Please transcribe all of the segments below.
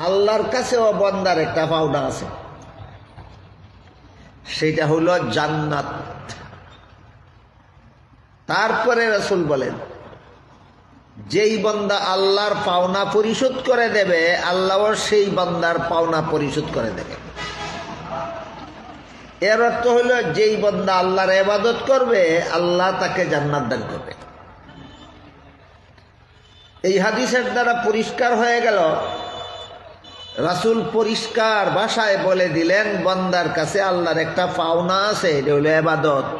আল্লাহর কাছেও বান্দার একটা পাওনা আছে, সেটা হলো জান্নাত। তারপরে রাসূল বলেন, যেই বান্দা আল্লাহর পাওনা পরিশোধ করে দেবে, আল্লাহও সেই বান্দার পাওনা পরিশোধ করে দেবে। এর অর্থ হলো যেই বান্দা আল্লাহর ইবাদত করবে, আল্লাহ তাকে জান্নাত দান করবে। এই হাদিসের দ্বারা পরিষ্কার হয়ে গেল, রাসূল পরিষ্কার ভাষায় বলে দিলেন, বান্দার কাছে আল্লাহর একটা পাওনা আছে, এটা হলো ইবাদত।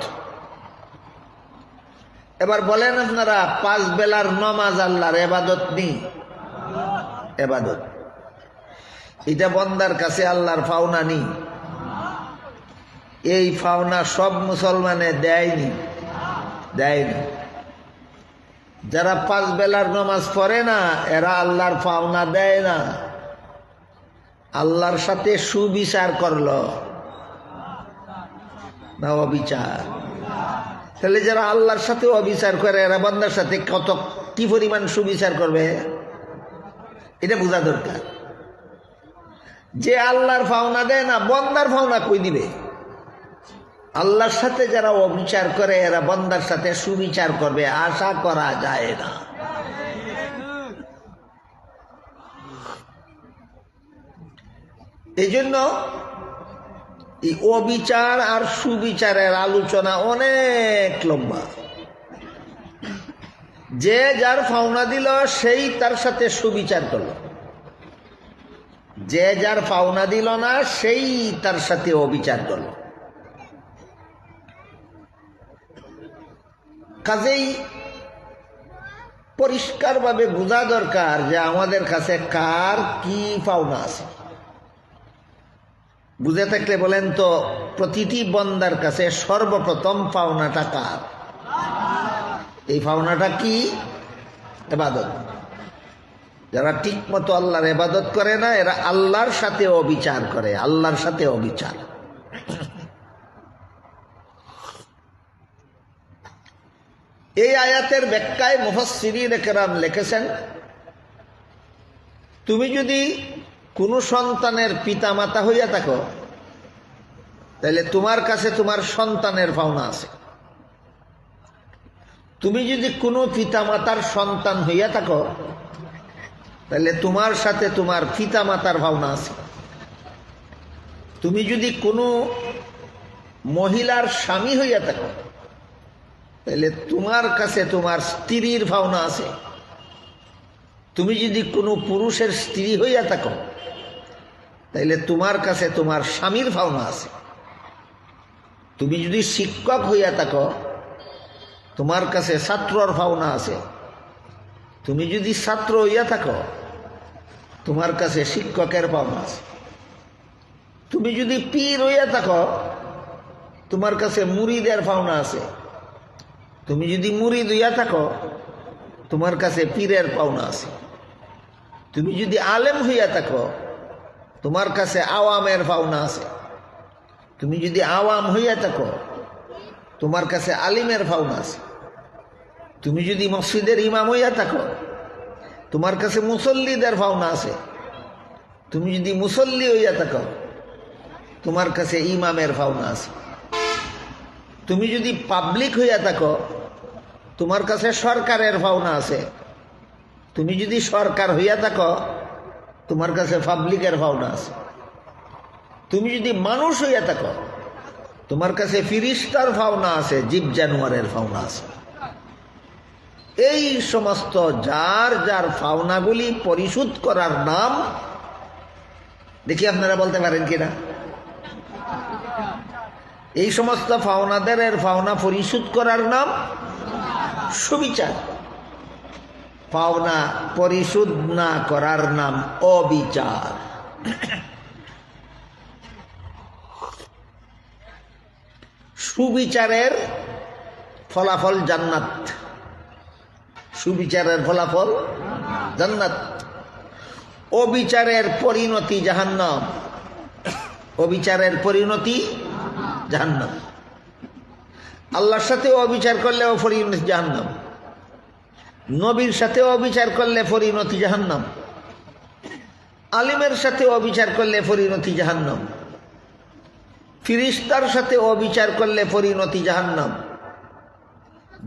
এবার বলেন আপনারা, 5 বেলার নামাজ আল্লাহর ইবাদত নি? ইবাদত। এটা বান্দার কাছে আল্লাহর পাওনা নি? এই পাওনা সব মুসলমানে দেয়নি, দেয়নি। যারা 5 বেলার নামাজ পড়ে না, এরা আল্লাহর পাওনা দেয় না, আল্লাহর সাথে সুবিচার করলো না অবিচার? তাহলে যারা আল্লাহর সাথে অবিচার করে, এরা বান্দার সাথে কি পরিমাণ সুবিচার করবে, এটা বোঝা দরকার। যে আল্লাহর পাওনা দেয় না, বান্দার পাওনা কই দিবে? আল্লাহর সাথে যারা অবিচার করে, এরা বান্দার সাথে সুবিচার করবে, আশা করা যায় না। এই জন্য এই অবিচার আর সুবিচারের আলোচনা অনেক লম্বা। যে যার পাওনা দিল, সেই তার সাথে সুবিচার করল। যে যার পাওনা দিল না, সেই তার সাথে অবিচার করল। কাজেই পরিষ্কারভাবে বোঝা দরকার যে আমাদের কাছে কার কি পাওনা আছে। বুঝে থাকলে বলেন তো, প্রতিটি বান্দার কাছে সর্বপ্রথম পাওনাটা কার? এই পাওনাটা কি? ইবাদত। যারা ঠিক মতো আল্লাহর ইবাদত করে না, এরা আল্লাহর সাথে অবিচার করে, আল্লাহর সাথে অবিচার। এই আয়াতের ব্যাখ্যায় মুফাসসিরিনে কেরাম লিখেছেন, তুমি যদি কোনো সন্তানের পিতামাতা হইয়া থাকো, তাহলে তোমার কাছে তোমার সন্তানের পাওনা আছে। তুমি যদি কোনো পিতামাতার সন্তান হইয়া থাকো, তাহলে তোমার সাথে তোমার পিতামাতার পাওনা আছে। তুমি যদি কোনো মহিলার স্বামী হইয়া থাকো, তাহলে তোমার কাছে তোমার স্ত্রীর পাওনা আছে। তুমি যদি কোনো পুরুষের স্ত্রী হইয়া থাকো, তাহলে তোমার কাছে তোমার স্বামীর পাওনা আছে। তুমি যদি শিক্ষক হইয়া থাকো, তোমার কাছে ছাত্রর পাওনা আছে। তুমি যদি ছাত্র হইয়া থাকো, তোমার কাছে শিক্ষকের পাওনা আছে। তুমি যদি পীর হইয়া থাকো, তোমার কাছে মুরিদের পাওনা আছে। তুমি যদি মুরিদ হইয়া থাকো, তোমার কাছে পীরের পাওনা আছে। তুমি যদি আলেম হইয়া থাকো, তোমার কাছে আওয়ামের পাওনা আছে। তুমি যদি আওয়াম হইয়া থাকো, তোমার কাছে আলিমের পাওনা আছে। তুমি যদি মসজিদের ইমাম হইয়া থাকো, তোমার কাছে মুসল্লিদের পাওনা আছে। তুমি যদি মুসল্লি হইয়া থাকো, তোমার কাছে ইমামের পাওনা আছে। তুমি যদি পাবলিক হইয়া থাকো, তোমার কাছে সরকারের পাওনা আছে। তুমি যদি সরকার হইয়া থাকো, তোমার কাছে পাবলিকের পাওনা আছে। তুমি যদি মানুষ হইয়া থাকো, তোমার কাছে ফিরিস্তার পাওনা আছে, জীব জানোয়ারের পাওনা আছে। এই সমস্ত যার যার পাওনাগুলি পরিশোধ করার নাম, দেখি আপনারা বলতে পারেন কিনা? এই সমস্ত পাওনাদারের পাওনা পরিশোধ করার নাম সুবিচার। পাওনা পরিশোধ না করার নাম অবিচার। সুবিচারের ফলাফল জান্নাত। সুবিচারের ফলাফল জান্নাত। অবিচারের পরিণতি জাহান্নাম। অবিচারের পরিণতি জাহান্নাম। আল্লাহর সাথে অবিচার করলেও পরিণতি জাহান্নাম। নবীর সাথে অবিচার করলে পরিণতি জাহান্নাম। আলিমের সাথে অবিচার করলে পরিণতি জাহান্নাম, ফিরিস্তার সাথে অবিচার করলে পরিণতি জাহান্নাম,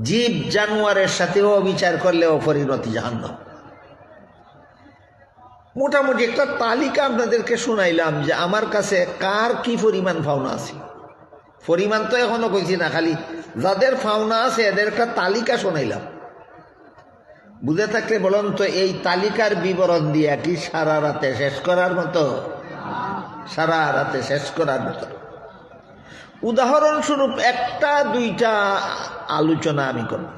জীব জানোয়ারের সাথে অবিচার করলেও পরিণতি জাহান্নাম। মোটামুটি একটা তালিকা আপনাদেরকে শুনাইলাম যে আমার কাছে কার কি পরিমাণ পাওনা আছে। পরিমাণ তো এখনো কইছি না, খালি যাদের পাওনা আছে এদের একটা তালিকা শোনাইলাম। বুঝে থাকলে বলুন তো, এই তালিকার বিবরণ দিয়া কি সারা রাতে শেষ করার মতো? সারা রাতে শেষ করার মতো। উদাহরণস্বরূপ একটা দুইটা আলোচনা আমি করব।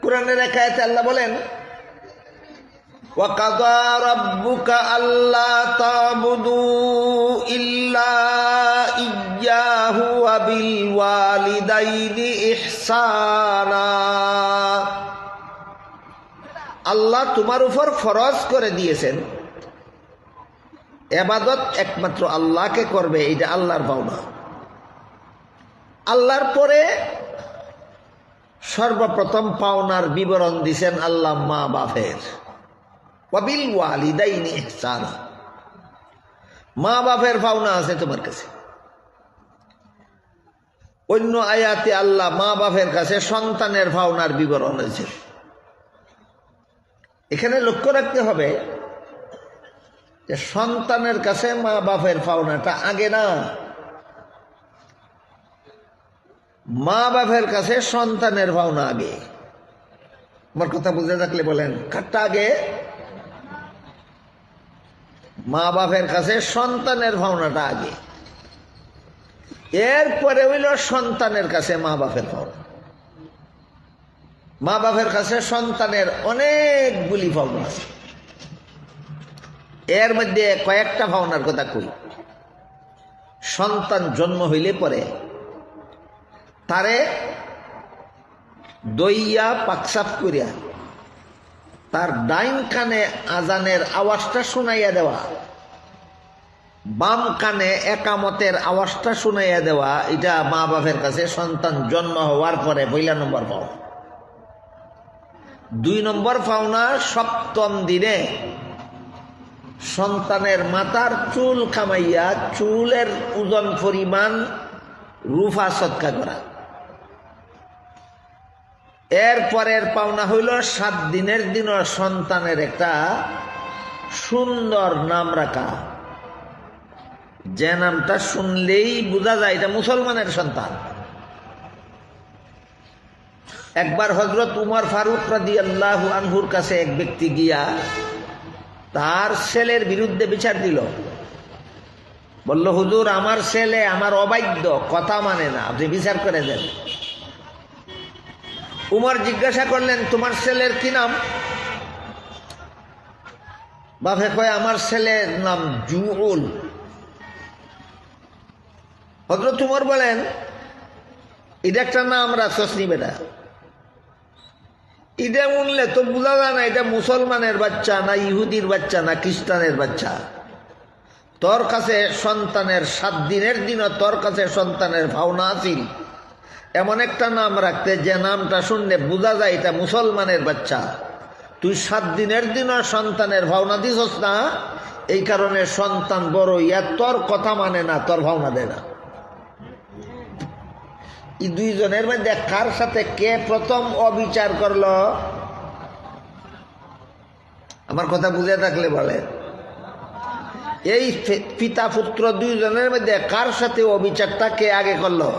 কোরআনের এক আয়াতে আল্লাহ বলেন, وَقَضَى رَبُّكَ أَلَّا تَعْبُدُوا إِلَّا إِيَّاهُ وَبِالْوَالِدَيْنِ إِحْسَانًا। আল্লাহ তোমার উপর ফরজ করে দিয়েছেন ইবাদত একমাত্র আল্লাহকে করবে, এটা আল্লাহর পাওনা। আল্লাহর পরে সর্বপ্রথম পাওনার বিবরণ দিয়েছেন আল্লাহ মা বাপের। ওয়াবিল ওয়ালিদাইনি ইহসানা, মা বাপের পাওনা আছে তোমার কাছে। অন্য আয়াতে আল্লাহ মা বাপের কাছে সন্তানের পাওনার বিবরণ হয়েছে। এখানে লক্ষ্য রাখতে হবে যে সন্তানের কাছে মা বাপের পাওনাটা আগে না, মা বাপের কাছে সন্তানের পাওনা আগে। আমার কথা বুঝে থাকলে বলেন, কারটা আগে? মা বাপের কাছে সন্তানের পাওনাটা আগে, এরপরে হইল সন্তানের কাছে মা বাপের পাওনা। মা বাপের কাছে সন্তানের অনেকগুলি পাওনা আছে, এর মধ্যে কয়েকটা পাওনার কথা কই। সন্তান জন্ম হইলে পরে তারে দইয়া পাকসাপ করিয়া তার ডাইন কানে আজানের আওয়াজটা শুনাইয়া দেওয়া, বাম কানে একামতের আওয়াজটা শুনাইয়া দেওয়া, এটা মা বাপের কাছে সন্তান জন্ম হওয়ার পরে পয়লা নম্বর পাওনা। 2 নম্বর পাওনা, সপ্তম দিনে সন্তানের মাথার চুল কামাইয়া চুলের ওজন পরিমাণ রূপা সৎকা করা। এরপরের পাওনা হইল 7 দিনের দিন সন্তানের একটা সুন্দর নাম রাখা, যে নামটা শুনলেই বোঝা যায় এটা মুসলমানের সন্তান। একবার হযরত উমর ফারুক রাদিয়াল্লাহু আনহুর কাছে এক ব্যক্তি গিয়া তার ছেলের বিরুদ্ধে বিচার দিল। বলল, হুজুর আমার ছেলে আমার অবাধ্য, কথা মানে না, আপনি বিচার করে দেন। উমর জিজ্ঞাসা করলেন, তোমার ছেলের কি নাম? বাপে কয়, আমার ছেলের নাম জুউল। হযরত উমর বলেন, এটা একটা নাম রাখছস নি বেটা? এটা শুনলে তো বোঝা যায় না এটা মুসলমানের বাচ্চা না ইহুদির বাচ্চা না খ্রিস্টানের বাচ্চা। তোর কাছে সন্তানের 7 দিনের দিনও তোর কাছে সন্তানের ভাওনা আছিল, এমন একটা নাম রাখতে যে নামটা শুনলে বোঝা যায় এটা মুসলমানের বাচ্চা। তুই 7 দিনের দিনও সন্তানের ভাওনা দিছস না, এই কারণে সন্তান বড় ইয়া তোর কথা মানে না, তোর ভাওনা দেয় না। এই 2 জনের মধ্যে কার সাথে কে প্রথম অবিচার করলো? আমার কথা বুঝে থাকলে বলে, এই পিতা পুত্র 2 জনের মধ্যে কার সাথে অবিচারটা কে আগে করলো?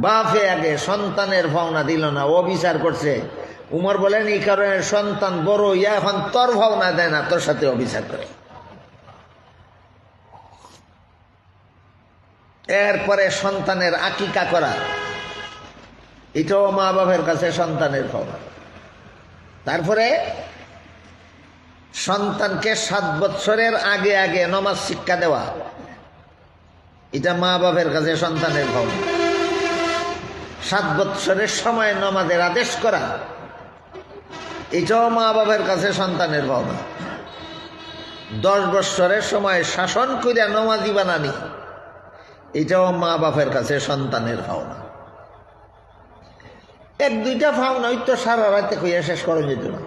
বাপে আগে সন্তানের ভাওনা দিল না, অবিচার করছে। উমর বলেন, এই কারণে সন্তান বড় ইয়া এখন তোর ভাওনা দেয় না, তোর সাথে অবিচার করে। এরপরে সন্তানের আকিকা করা, এটাও মা বাপের কাছে সন্তানের পাওনা। তারপরে সন্তানকে 7 বৎসরের আগে আগে নামাজ শিক্ষা দেওয়া, এটা মা বাপের কাছে সন্তানের পাওনা। 7 বৎসরের সময় নামাজের আদেশ করা, এটাও মা বাপের কাছে সন্তানের পাওনা। 10 বৎসরের সময় শাসন করিয়া নামাজি বানানি, এটাও মা বাপের কাছে সন্তানের পাওনা। এক দুইটা পাওনা তো সারা রাতে কইয়া শেষ করা যেত না।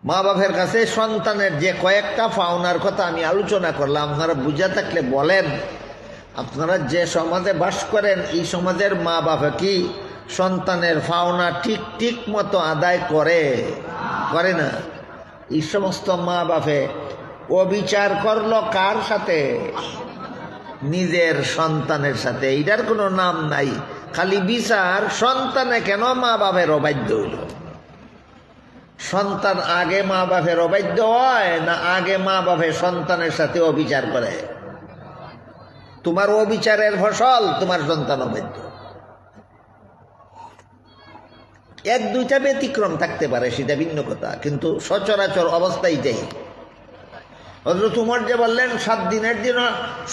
মা বাপের কাছে সন্তানের যে কয়েকটা পাওনার কথা আমি আলোচনা করলাম, আপনারা বুঝা থাকলে বলেন, আপনারা যে সমাজে বাস করেন এই সমাজের মা বাবা কি সন্তানের পাওনা ঠিক ঠিক মতো আদায় করে না? এই সমস্ত মা বাপে অবিচার করলো কার সাথে? নিজের সন্তানের সাথে। এইটার কোনো নাম নাই, খালি বিচার। সন্তানে কেন মা বাপের অবাধ্য হইল? সন্তান আগে মা বাপের অবাধ্য হয় না আগে মা বাপের সন্তানের সাথে অবিচার করে? তোমার অবিচারের ফসল তোমার সন্তান অবাধ্য। এক দুইটা ব্যতিক্রম থাকতে পারে, সেটা ভিন্ন কথা, কিন্তু সচরাচর অবস্থায় যাই। হযরত উমর যে বললেন 7 দিনের জন্য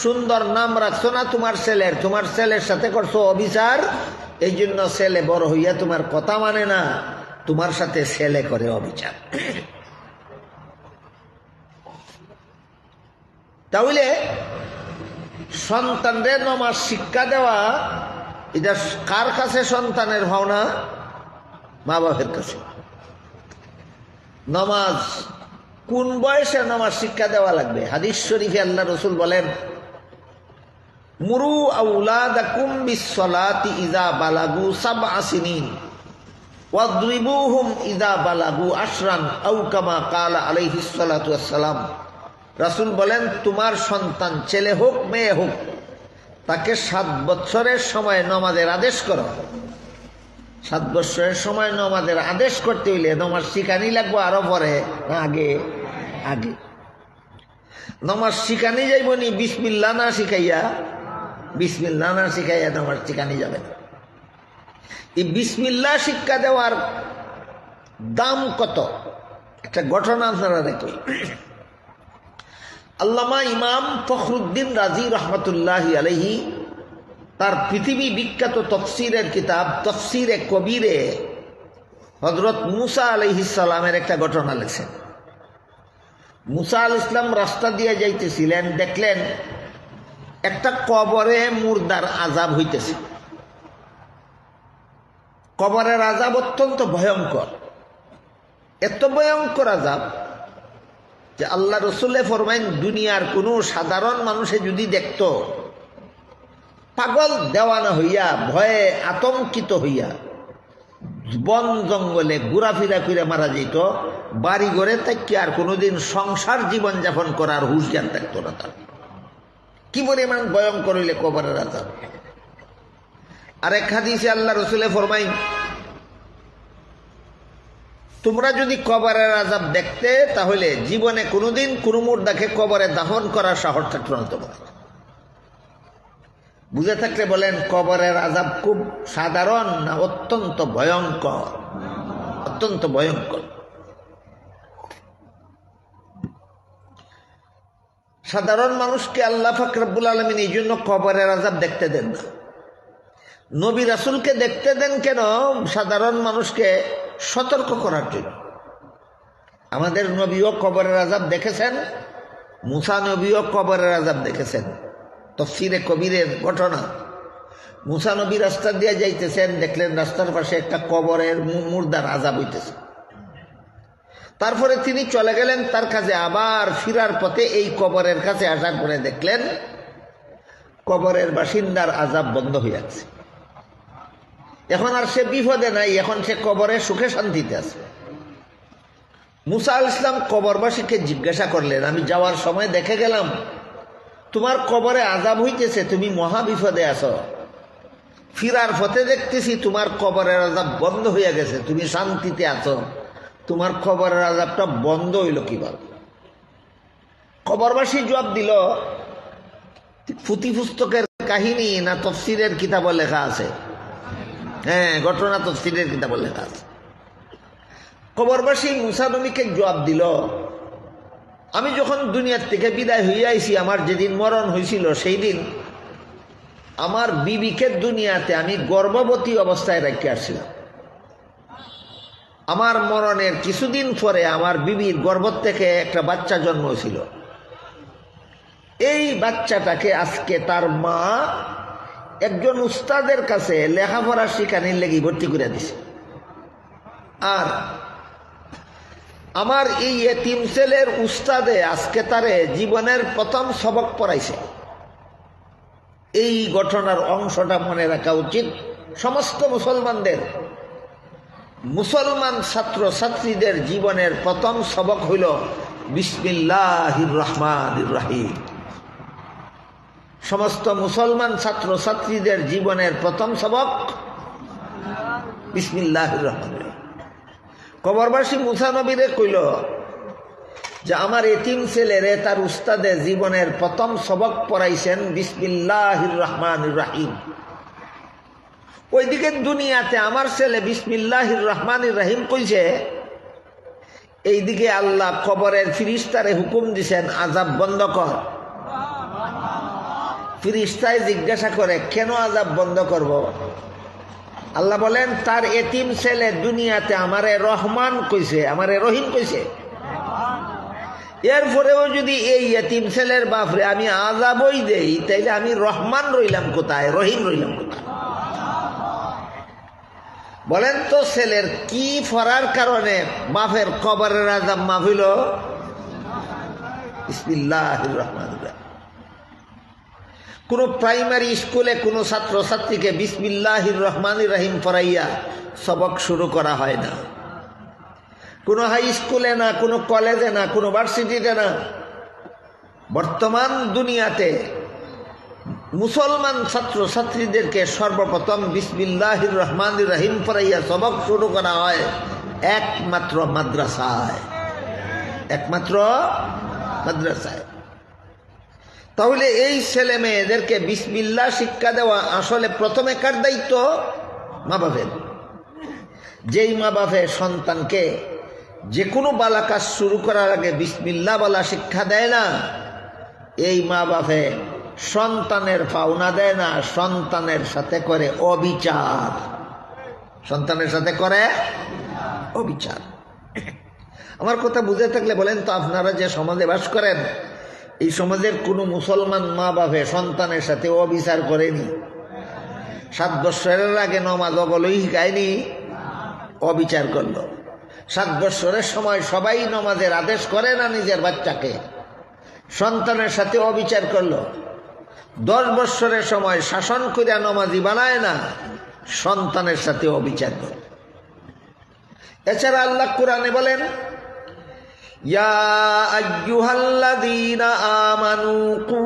সুন্দর নাম রাখছো না তোমার ছেলের সাথে করছো অবিচার, এই জন্য ছেলে বড় হইয়া তোমার কথা মানে না, তোমার সাথে ছেলে করে অবিচার। তাহলে সন্তানদের নামাজ শিক্ষা দেওয়া, এটা কার কাছে সন্তানের ভাবনা? মা বাপের কাছে। নামাজ কোন বয়সে নামাজ শিক্ষা দেওয়া লাগবে? হাদিস শরীফে আল্লাহ রাসূল বলেন, মুরু আওলাদাকুম বিসসালাতি ইযা বালাগু 7 সিনিন ওয়াদরিবুহুম ইযা বালাগু 10 আও কামা ক্বালা আলাইহিস সালাতু ওয়াসসালাম। রাসূল বলেন, তোমার সন্তান ছেলে হোক মেয়ে হোক, তাকে 7 বছরের সময় নামাজের আদেশ করো। 7 বছরের সময় নামাজের আদেশ করতে হইলে নামাজ শিখানি লাগবো আরো পরে না আগে? আগে নামাজ শিখানি যাইব নি বিসমিল্লাহ না শিখাইয়া? বিসমিল্লাহ না শিখাইয়া নামাজ শিখানি যাবে না। এই বিসমিল্লাহ শিক্ষা দেওয়ার দাম কত? একটা ঘটনা আপনারা দেখুন। আল্লামা ইমাম ফখরুদ্দিন রাজি রহমতুল্লাহি আলাইহি তার পৃথিবী বিখ্যাত তফসিরের কিতাব তফসিরে কবিরে হযরত মুসা আলাইহিস সালামের একটা ঘটনা লিখছেন। মুসা আলাইহিস সালাম রাস্তা দিয়ে যাইতেছিলেন, দেখলেন একটা কবরে মুর্দার আযাব হইতেছে। কবরের আযাব অত্যন্ত ভয়ঙ্কর, এত ভয়ঙ্কর আযাব যে আল্লাহ রসুলে ফরমাইন, দুনিয়ার কোনো সাধারণ মানুষে যদি দেখত, পাগল দেওয়ানা হইয়া ভয়ে আতঙ্কিত হইয়া বন জঙ্গলে ঘোরাফেরা করে মারা যেত, বাড়ি ঘরে থাকি আর কোনোদিন সংসার জীবন যাপন করার হুঁশ জ্ঞান থাকতো না তার। কি পরিমাণ ভয়ঙ্কর হইলে কবরের আযাব। আরেক হাদিসে আল্লাহ রসুলে ফরমাইন, তোমরা যদি কবরের আযাব দেখতে, তাহলে জীবনে কোনোদিন কোনো মুর্দাকে কবরে দাফন করার সাহস থাকতো না তোমার। বুঝে থাকলে বলেন, কবরের আযাব খুব সাধারণ না অত্যন্ত ভয়ঙ্কর? অত্যন্ত ভয়ঙ্কর। সাধারণ মানুষকে আল্লাহ পাক রব্বুল আলামিন এই জন্য কবরের আযাব দেখতে দেন না। নবী রাসূলকে দেখতে দেন কেন? সাধারণ মানুষকে সতর্ক করার জন্য। আমাদের নবীও কবরের আযাব দেখেছেন, মুসা নবীও কবরের আযাব দেখেছেন। তফসিরে কবিরের ঘটনা, মুসা নবী রাস্তা দিয়ে যাইতেছেন, দেখলেন রাস্তার পাশে একটা কবরের মুর্দার আযাব হইতেছে। তারপরে তিনি চলে গেলেন তার কাছে। আবার ফিরার পথে এই কবরের কাছে আসার পরে দেখলেন কবরের বাসিন্দার আযাব বন্ধ হয়ে আছে। এখন আর সে বিপদে নাই, এখন সে কবরে সুখে শান্তিতে আছে। মুসা আলাইহিস সালাম কবরবাসীকে জিজ্ঞাসা করলেন, আমি যাওয়ার সময় দেখে গেলাম তোমার কবরে আযাব হইতেছে, তুমি মহা বিপদে আছো। ফিরার পথে দেখতেছি তোমার কবরের আযাব বন্ধ হয়ে গেছে, তুমি শান্তিতে আছো। তোমার কবরের আযাবটা বন্ধ হইল কিভাবে? কবরবাসী জবাব দিল, পুঁথি পুস্তকের কাহিনী না তফসিরের কিতাবে লেখা আছে? হ্যাঁ, ঘটনা তফসিরের কিতাবে লেখা আছে। কবরবাসী মুসা নবীকে জবাব দিল, আমি যখন দুনিয়ার থেকে বিদায় হইয়া আইছি, আমার যেদিন মরণ হয়েছিল সেই দিন আমার বিবিকে দুনিয়াতে আমি গর্ভবতী অবস্থায় রেখে আসছিলাম। আমার মরণের কিছুদিন পরে আমার বিবির গর্ভ থেকে একটা বাচ্চা জন্ম হয়েছিল। এই বাচ্চাটাকে আজকে তার মা একজন উস্তাদের কাছে লেখাপড়া শিখানির লেগে ভর্তি করে দিছে। আর আমার এই এতিম ছেলের উস্তাদে আজকে তারে জীবনের প্রথম সবক পড়াইছে। এই ঘটনার অংশটা মনে রাখা উচিত সমস্ত মুসলমানদের। মুসলমান ছাত্র ছাত্রীদের জীবনের প্রথম সবক হইল বিসমিল্লাহির রহমানির রহিম। সমস্ত মুসলমান ছাত্র ছাত্রীদের জীবনের প্রথম সবক বিসমিল্লাহির রহমানির রহিম। কবরবাসী মুসা নবীরে কইল যে আমার এতিম ছেলেরে তার উস্তাদে জীবনের প্রথম সবক পড়াইছেন বিসমিল্লাহির রহমানির রহিম। ওইদিকে দুনিয়াতে আমার ছেলে বিসমিল্লাহির রহমানির রহিম কইছে, এইদিকে আল্লাহ কবরের ফিরিস্তারে হুকুম দিছেন আযাব বন্ধ কর। ফিরিস্তায় জিজ্ঞাসা করে কেন আযাব বন্ধ করব? আল্লাহ বলেন তার এতিম ছেলে দুনিয়াতে আমারে রহমান কইছে, আমারে রহিম কইছে। এরপরেও যদি এই এতিম ছেলের বাপরে আমি আযাবই দেই, তাইলে আমি রহমান রইলাম কোথায়, রহিম রইলাম কোথায়? বলেন তো ছেলের কি ফরার কারণে বাপের কবরের আযাব মাফ হইল? বিসমিল্লাহির রহমানির রহিম। কোন প্রাইমারি স্কুলে কোনো ছাত্র ছাত্রীকে বিসমিল্লাহির রহমানির রহিম পড়াইয়া সবক শুরু করা হয় না। কোনো হাই স্কুলে না, কোনো কলেজে না, কোনো ভার্সিটিতে না। বর্তমান দুনিয়াতে মুসলমান ছাত্র ছাত্রীদেরকে সর্বপ্রথম বিসমিল্লাহির রহমানির রহিম পড়াইয়া সবক শুরু করা হয় একমাত্র মাদ্রাসায়, একমাত্র মাদ্রাসায়। তাহলে এই ছেলে মেয়েদেরকে বিসমিল্লাহ শিক্ষা দেওয়া আসলে প্রথমে কার দায়িত্ব? মা বাপের। যেই মা বাপে সন্তানকে যে কোনো বালা কাজ শুরু করার আগে বিসমিল্লাহ বলা শিক্ষা দেয় না, এই মা বাপে সন্তানের পাওনা দেয় না, সন্তানের সাথে করে অবিচার। সন্তানের সাথে করে অবিচার। আমার কথা বুঝে থাকলে বলেন তো, আপনারা যে সমাজে বাস করেন, এই সমাজের কোনো মুসলমান মা বাপে সন্তানের সাথে অবিচার করেনি? 7 বৎসরের আগে নমাজ বলেই শিখায়নি, অবিচার করলো। 7 বৎসরের সময় সবাই নমাজের আদেশ করে না নিজের বাচ্চাকে, সন্তানের সাথে অবিচার করলো। 10 বৎসরের সময় শাসন করিয়া নমাজি বানায় না, সন্তানের সাথে অবিচার করে। এছাড়া আল্লাহ কোরআনে বলেন, ইয়া আইয়ুহাল্লাযীনা আমানু কু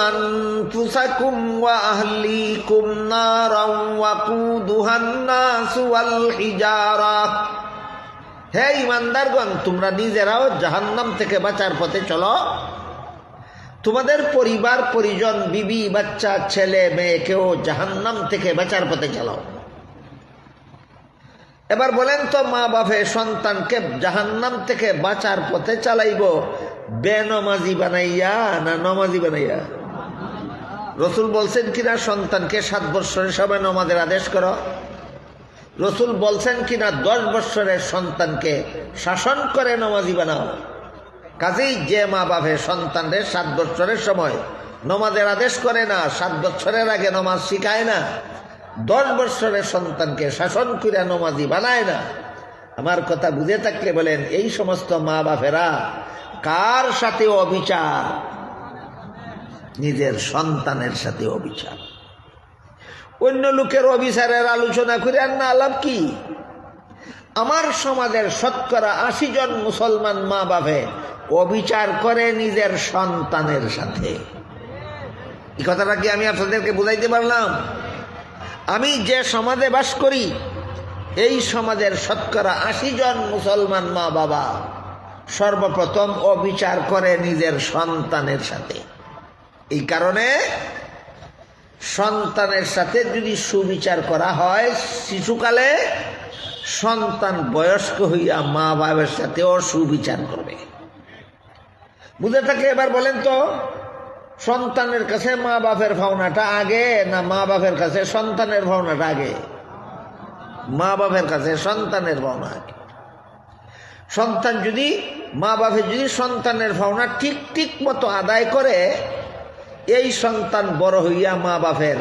আনফুসাকুম ওয়া আহলিকুম নারাও ওয়াকুদুহান নাসু ওয়াল হিজারা। হে ঈমানদারগণ, তোমরা নিজেরাও জাহান্নাম থেকে বাঁচার পথে চলো, তোমাদের পরিবার পরিজন বিবি বাচ্চা ছেলে মেয়েকেও জাহান্নাম থেকে বাঁচার পথে চালাও। এবার বলেন তো, মা বাপে সন্তানকে জাহান্নাম থেকে বাঁচার পথে চালাইব বেনমাজি বানাইয়া না নমাজি বানাইয়া? রসুল বলছেন কিনা সন্তানকে 7 বৎসরের সময় নমাজের আদেশ করো? রসুল বলছেন কিনা 10 বৎসরের সন্তানকে শাসন করে নমাজি বানাও? কাজেই যে মা বাপে সন্তানদের 7 বৎসরের সময় নমাজের আদেশ করে না, 7 বৎসরের আগে নমাজ শিখায় না, 10 বৎসরের সন্তানকে শাসন করে নমাজি বানায় না, আমার কথা বুঝে থাকলে বলেন এই সমস্ত মা বাপেরা কার সাথে অবিচার? নিজের সন্তানের সাথে অবিচার। অন্য লোকের অবিচারের আলোচনা করে আর না লাভ কি? আমার সমাজের 80% জন মুসলমান মা বাপে অবিচার করে নিজের সন্তানের সাথে। এই কথাটা কি আমি আপনাদেরকে বুঝাইতে পারলাম? আমি যে সমাজে বাস করি, এই সমাজের 80% জন মুসলমান মা বাবা সর্বপ্রথম অবিচার করে নিজের সন্তানের সাথে। এই কারণে সন্তানের সাথে যদি সুবিচার করা হয় শিশুকালে, সন্তান বয়স্ক হইয়া মা বাবার সাথেও সুবিচার করবে। বুঝে থাকলে এবার বলেন তো, সন্তানের কাছে মা বাপের ভাবনাটা আগে না মা বাপের কাছে সন্তানের ভাবনাটা আগে? মা বাপের কাছে সন্তানের ভাবনা আগে। সন্তান যদি, মা বাপের যদি সন্তানের ভাবনা ঠিক মতো আদায় করে, এই সন্তান বড় হইয়া মা বাপের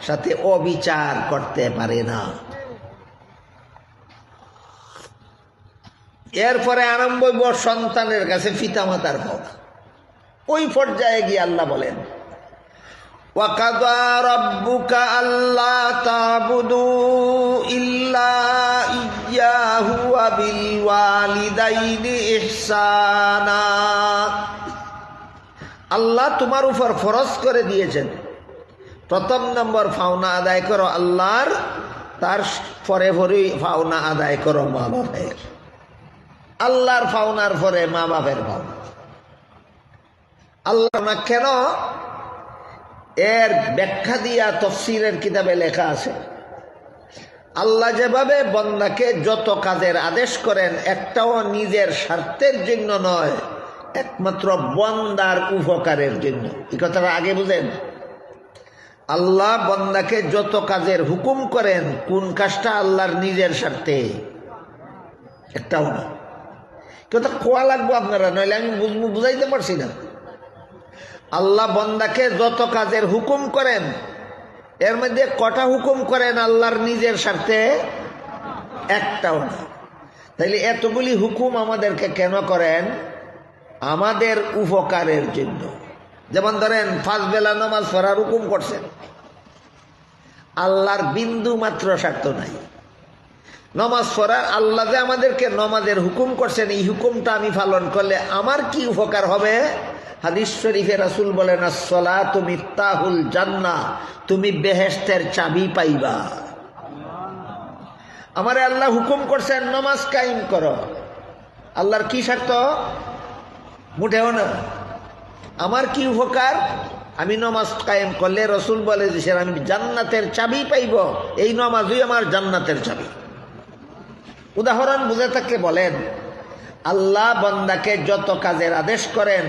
সাথে অবিচার করতে পারে না। এরপরে আরম্ভ হইব সন্তানের কাছে পিতামাতার পাওনা। ওই পর্যায়ে গিয়ে আল্লাহ বলেন, وَقَضَى رَبُّكَ أَلَّا تَعْبُدُوا إِلَّا إِيَّاهُ وَبِالْوَالِدَيْنِ إِحْسَانًا। আল্লাহ তোমার উপর ফরজ করে দিয়েছেন, প্রথম নম্বর পাওনা আদায় করো আল্লাহর, তার পরে পরে পাওনা আদায় করো মা বাপের। আল্লাহর পাওনার পরে মা বাপের পাওনা। আল্লাহ না কেন, এর ব্যাখ্যা দিয়া তাফসীরের কিতাবে লেখা আছে, আল্লাহ যেভাবে বান্দাকে যত কাজের আদেশ করেন একটাও নিজের স্বার্থের জন্য নয়, একমাত্র বান্দার উপকারের জন্য। এই কথাটা আগে বুঝেন। আল্লাহ বান্দাকে যত কাজের হুকুম করেন, কোন কাজটা আল্লাহর নিজের স্বার্থে? একটাও না। কথা কোয়া লাগবো আপনারা, নইলে আমি বুঝাইতে পারছি না। আল্লাহ বান্দাকে যত কাজের হুকুম করেন, এর মধ্যে কটা হুকুম করেন আল্লাহর নিজের স্বার্থে? একটাও না। তাইলে এতগুলি হুকুম আমাদেরকে কেন করেন? আমাদের উপকারের জন্য। যেমন ধরেন 5 বেলা নামাজ পড়ার হুকুম করছেন, আল্লাহর বিন্দু মাত্র স্বার্থ নাই। নামাজ পড়ার আল্লাহ যে আমাদেরকে নামাজের হুকুম করছেন, এই হুকুমটা আমি পালন করলে আমার কি উপকার হবে? হাদিস শরীফে রাসূল বলেন, আসসালাতু মিফতাহুল জান্নাহ, তুমি বেহেশতের চাবি পাইবা। আমারে আল্লাহ হুকুম করছেন নামাজ কায়েম করো, আল্লাহর কি স্বার্থ? মুঠেও না। আমার কি উপকার? আমি নামাজ কায়েম করলে রাসূল বলে যে আমি জান্নাতের চাবি পাইব, এই নামাজই আমার জান্নাতের চাবি। উদাহরণ বুঝে থাকলে বলেন, আল্লাহ বান্দাকে যত কাজের আদেশ করেন,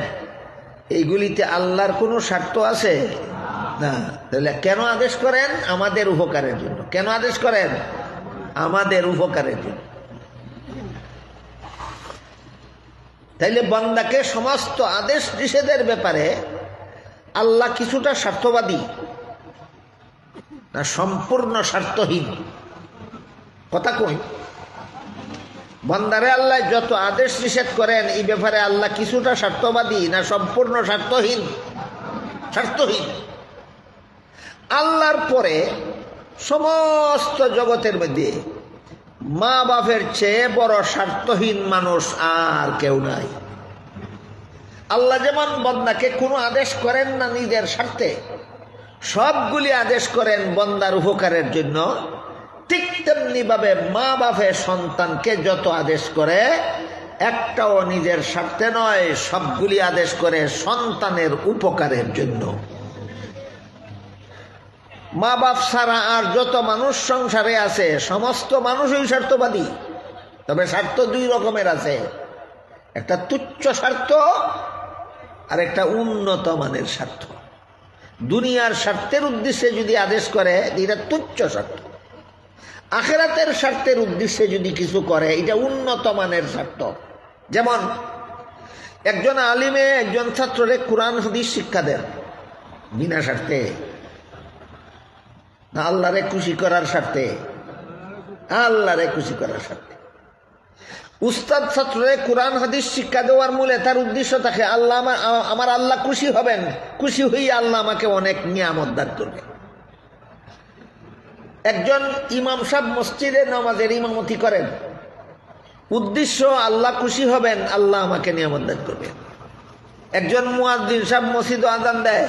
এইগুলিতে আল্লাহর কোনো স্বার্থ আছে না। তাহলে কেন আদেশ করেন? আমাদের উপকারের জন্য। কেন আদেশ করেন? আমাদের উপকারের জন্য। তাইলে বান্দাকে সমস্ত আদেশ নিষেধের ব্যাপারে আল্লাহ কিছুটা স্বার্থবাদী না সম্পূর্ণ স্বার্থহীন? কথা কই। বান্দারে আল্লাহ যত আদেশ নিষেধ করেন, এই ব্যাপারে আল্লাহ কিছুটা স্বার্থবাদী না সম্পূর্ণ স্বার্থহীন? স্বার্থহীন। আল্লাহর পরে সমস্ত জগতের মধ্যে মা বাপের চেয়ে বড় স্বার্থহীন মানুষ আর কেউ নাই। আল্লাহ যেমন বান্দাকে কোনো আদেশ করেন না নিজের স্বার্থে, সবগুলি আদেশ করেন বান্দার উপকারের জন্য, ঠিক তেমনি ভাবে মা বাপে সন্তানকে যত আদেশ করে একটাও নিজের স্বার্থে নয়, সবগুলি আদেশ করে সন্তানের উপকারের জন্য। মা বাপ ছাড়া আর যত মানুষ সংসারে আছে সমস্ত মানুষই স্বার্থবাদী। তবে স্বার্থ দুই রকমের আছে, একটা তুচ্ছ স্বার্থ আর একটা উন্নত মানের স্বার্থ। দুনিয়ার স্বার্থের উদ্দেশ্যে যদি আদেশ করে এটা তুচ্ছ স্বার্থ, আখিরাতের স্বার্থের উদ্দেশ্যে যদি কিছু করে এটা উন্নত মানের স্বার্থ। যেমন একজন আলিমে একজন ছাত্ররে কোরআন হাদিস শিক্ষা দেন বিনা স্বার্থে না আল্লাহরে খুশি করার স্বার্থে? আল্লাহরে খুশি করার স্বার্থে। উস্তাদ ছাত্ররে কোরআন হাদিস শিক্ষা দেওয়ার মূলে তার উদ্দেশ্য থাকে আল্লাহ আমার আল্লাহ খুশি হবেন, খুশি হয়ে আল্লাহ আমাকে অনেক নিয়ামত দান করবে। একজন ইমাম সাহেব মসজিদে নামাজের ইমামতি করেন, উদ্দেশ্য আল্লাহ খুশি হবেন, আল্লাহ আমাকে নিয়ামত দান করবে। একজন মুয়াজ্জিন সাহেব মসজিদে আযান দেয়,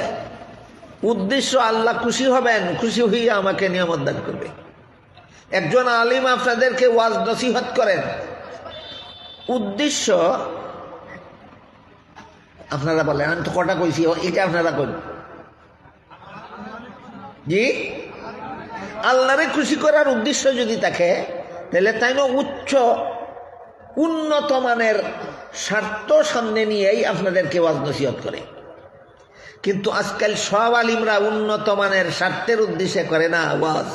উদ্দেশ্য আল্লাহ খুশি হবেন, খুশি হয়ে আমাকে নিয়ামত দান করবে। একজন আলিম আপনাদেরকে ওয়াজ নসিহত করেন, উদ্দেশ্য আপনারা বলেন, আমি তো কটা কইছি, এটা আপনারা করেন জি, আল্লাহরে খুশি করার উদ্দেশ্য যদি থাকে তাহলে তাই না উচ্চ উন্নত মানের স্বার্থ সামনে নিয়েই আপনাদেরকে ওয়াজ নসিহত করে। কিন্তু আজকাল সব আলিমরা উন্নত মানের স্বার্থের উদ্দেশ্যে করে না ওয়াজ,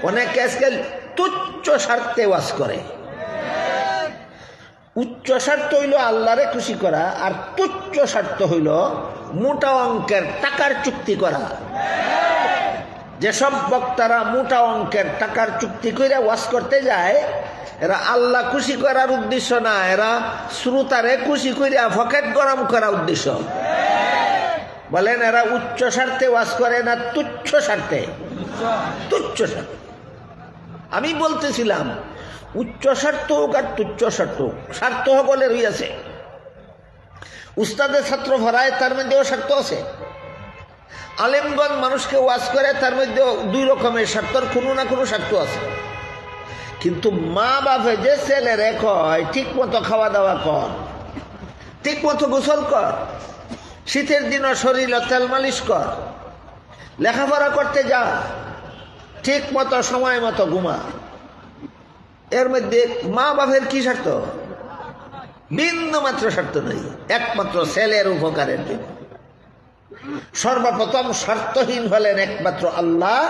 অনেকে আজকাল তুচ্ছ স্বার্থে ওয়াজ করে। উচ্চ স্বার্থ হইল আল্লাহরে খুশি করা, আর তুচ্ছ স্বার্থ হইল মোটা অঙ্কের টাকার চুক্তি করা। যেসব বক্তারা মোটা অঙ্কের টাকার চুক্তি করে ওয়াজ করতে যায়, এরা আল্লাহ খুশি করার উদ্দেশ্য না, এরা শ্রোতারে খুশি করিয়া পকেট গরম করার উদ্দেশ্য। বলেন এরা উচ্চ স্বার্থে ওয়াজ করে না তুচ্ছ স্বার্থে? তুচ্ছ স্বার্থে। আমি বলতেছিলাম উচ্চ স্বার্থ হোক আর তুচ্ছ স্বার্থ হোক, স্বার্থ সকলের হইয়াছে। উস্তাদের ছাত্র ভরায়, তার মধ্যেও স্বার্থ আছে। আলেমগঞ্জ মানুষকে ওয়াজ করে, তার মধ্যে দুই রকমের স্বার্থর কোনো না কোনো স্বার্থ আছে। কিন্তু মা বাপে যে ছেলেরে কয় ঠিক মতো খাওয়া দাওয়া কর, ঠিক মতো গোসল কর, শীতের দিনও শরীর তেল মালিশ কর, লেখাপড়া করতে যা, ঠিক মতো সময় মতো ঘুমা, এর মধ্যে মা বাপের কি স্বার্থ? বিন্দু মাত্র স্বার্থ নেই, একমাত্র ছেলের উপকারের জন্য। সর্বপ্রথম স্বার্থহীন হলেন একমাত্র আল্লাহ,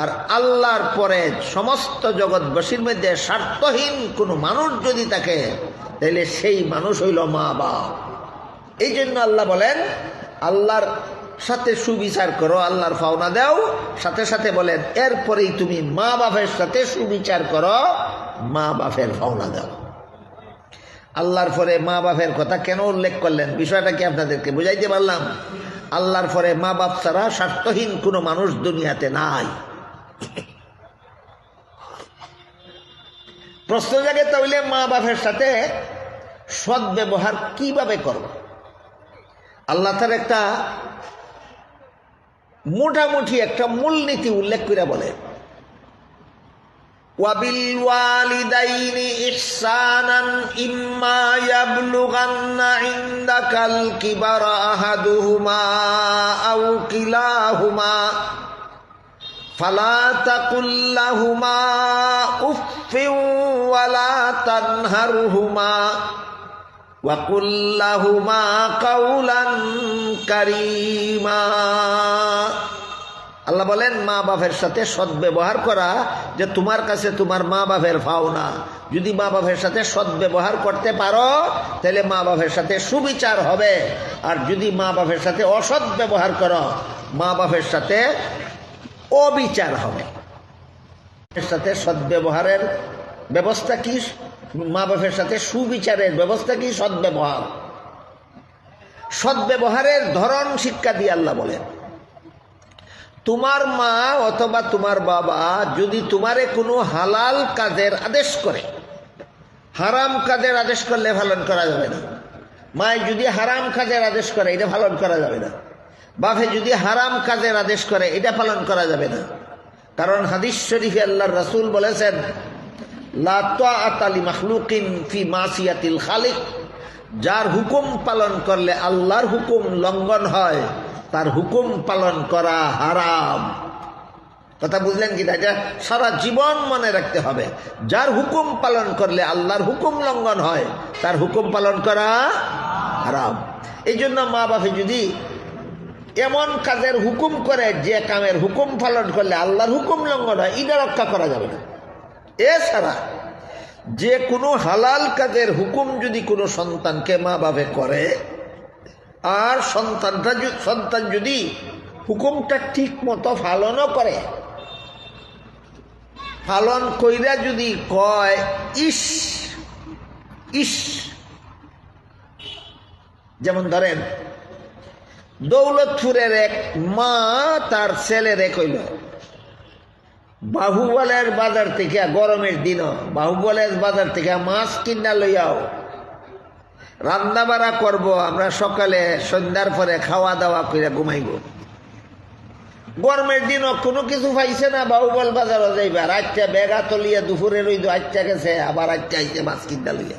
আর আল্লাহর পরে সমস্ত জগৎবাসীর মধ্যে স্বার্থহীন কোনো মানুষ যদি থাকে তাহলে সেই মানুষ হইল মা বাপ। এই জন্য আল্লাহ বলেন আল্লাহর সাথে সুবিচার করো, আল্লাহর পাওনা দাও। সাথে সাথে বলেন এরপরেই তুমি মা বাপের সাথে সুবিচার করো, মা বাপের পাওনা দাও। আল্লাহর পরে মা বাপের কথা কেন উল্লেখ করলেন, বিষয়টা কি আপনাদেরকে বুঝাইতে পারলাম? আল্লাহর পরে মা বাপ ছাড়া স্বার্থহীন কোনো মানুষ দুনিয়াতে নাই। প্রশ্ন জাগে তাহলে মা বাপের সাথে সৎ ব্যবহার কিভাবে করব? আল্লাহ তার একটা মোটামুটি একটা মূলনীতি উল্লেখ করে বলে, وَبِالْوَالِدَيْنِ إِحْسَانًا إِمَّا يَبْلُغَنَّ عِندَكَ الْكِبَرَ أَحَدُهُمَا أَوْ كِلَاهُمَا فَلَا تَقُل لَّهُمَا أُفٍّ وَلَا تَنْهَرْهُمَا وَقُل لَّهُمَا قَوْلًا كَرِيمًا। আল্লাহ বলেন মা বাপের সাথে সৎ ব্যবহার করা যে তোমার কাছে তোমার মা বাপের পাওনা। যদি মা বাপের সাথে সৎ ব্যবহার করতে পারো তাহলে মা বাপের সাথে সুবিচার হবে, আর যদি মা বাপের সাথে অসৎ ব্যবহার করো মা বাপের সাথে অবিচার হবে। এর সাথে সৎ ব্যবহারের ব্যবস্থা কি? মা বাপের সাথে সুবিচারের ব্যবস্থা কি? সৎ ব্যবহার। সৎ ব্যবহারের ধরন শিক্ষা দিয়ে আল্লাহ বলেন তোমার মা অথবা তোমার বাবা যদি তোমারে কোনো হালাল কাজের আদেশ করে, হারাম কাজের আদেশ করলে পালন করা যাবে না। মায় যদি হারাম কাজের আদেশ করে এটা পালন করা যাবে না। বাপে যদি হারাম কাজের আদেশ করে এটা পালন করা যাবে না। কারণ হাদিস শরীফে আল্লাহর রাসূল বলেছেন লা তাআতা লি মাখলুকিন ফি মাসিয়াতিল খালিক, যার হুকুম পালন করলে আল্লাহর হুকুম লঙ্ঘন হয় তার হুকুম পালন করা হারাম। কথা বুঝলেন কি? এটা সারা জীবন মনে রাখতে হবে, যার হুকুম পালন করলে আল্লাহর হুকুম লঙ্ঘন হয় তার হুকুম পালন করা হারাম। এই জন্য মা বাপে যদি এমন কাজের হুকুম করে যে কামের হুকুম পালন করলে আল্লাহর হুকুম লঙ্ঘন হয়, এটা রক্ষা করা যাবে না। এছাড়া যে কোনো হালাল কাজের হুকুম যদি কোনো সন্তানকে মা বাপে করে, আর সন্তান যদি হুকুমটা ঠিক মতো পালনও করে, পালন কইরা যদি কয় ইস ইস, যেমন ধরেন দৌলতপুরের এক মা তার ছেলেরে কইল বাহুবলের বাজার থেকে, গরমের দিনও বাহুবলের বাজার থেকে মাছ কিনা লইয়াও, রান্না বাড়া করবো, আমরা সকালে সন্ধ্যার পরে খাওয়া দাওয়া করে ঘুমাইব। গরমের দিনও কোনো কিছু পাইছে না, বাহুবল বাজারও যাইবা, রাতটা বেগা তলিয়া দুপুরে রইদ, আচ্ছা গেছে আবার আচ্ছা আইছে মাছ কিনা লইয়া।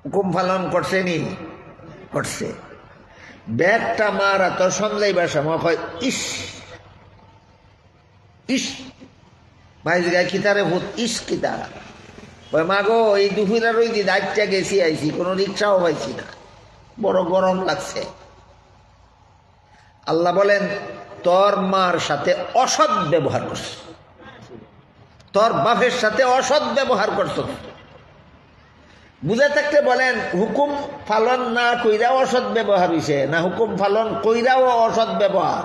হুকুম পালন করছে নি? করছে। ব্যাগটা মারা তো সন্ধ্যাইবার সময় কয় ইস ইস, ভাই কিতারে ভূত ইস কিতা। ওই মাগো এই দুপুরে রইদি দায়িত্বটা গেছি আইছি, কোনো রিক্সাও পাইছি না, বড় গরম লাগছে। আল্লাহ বলেন তোর মার সাথে অসৎ ব্যবহার করছ, তোর বাপের সাথে অসৎ ব্যবহার করছ। বুঝে থাকতে বলেন হুকুম পালন না কইরাও অসৎ ব্যবহার হইছে, না হুকুম পালন কইরাও অসৎ ব্যবহার?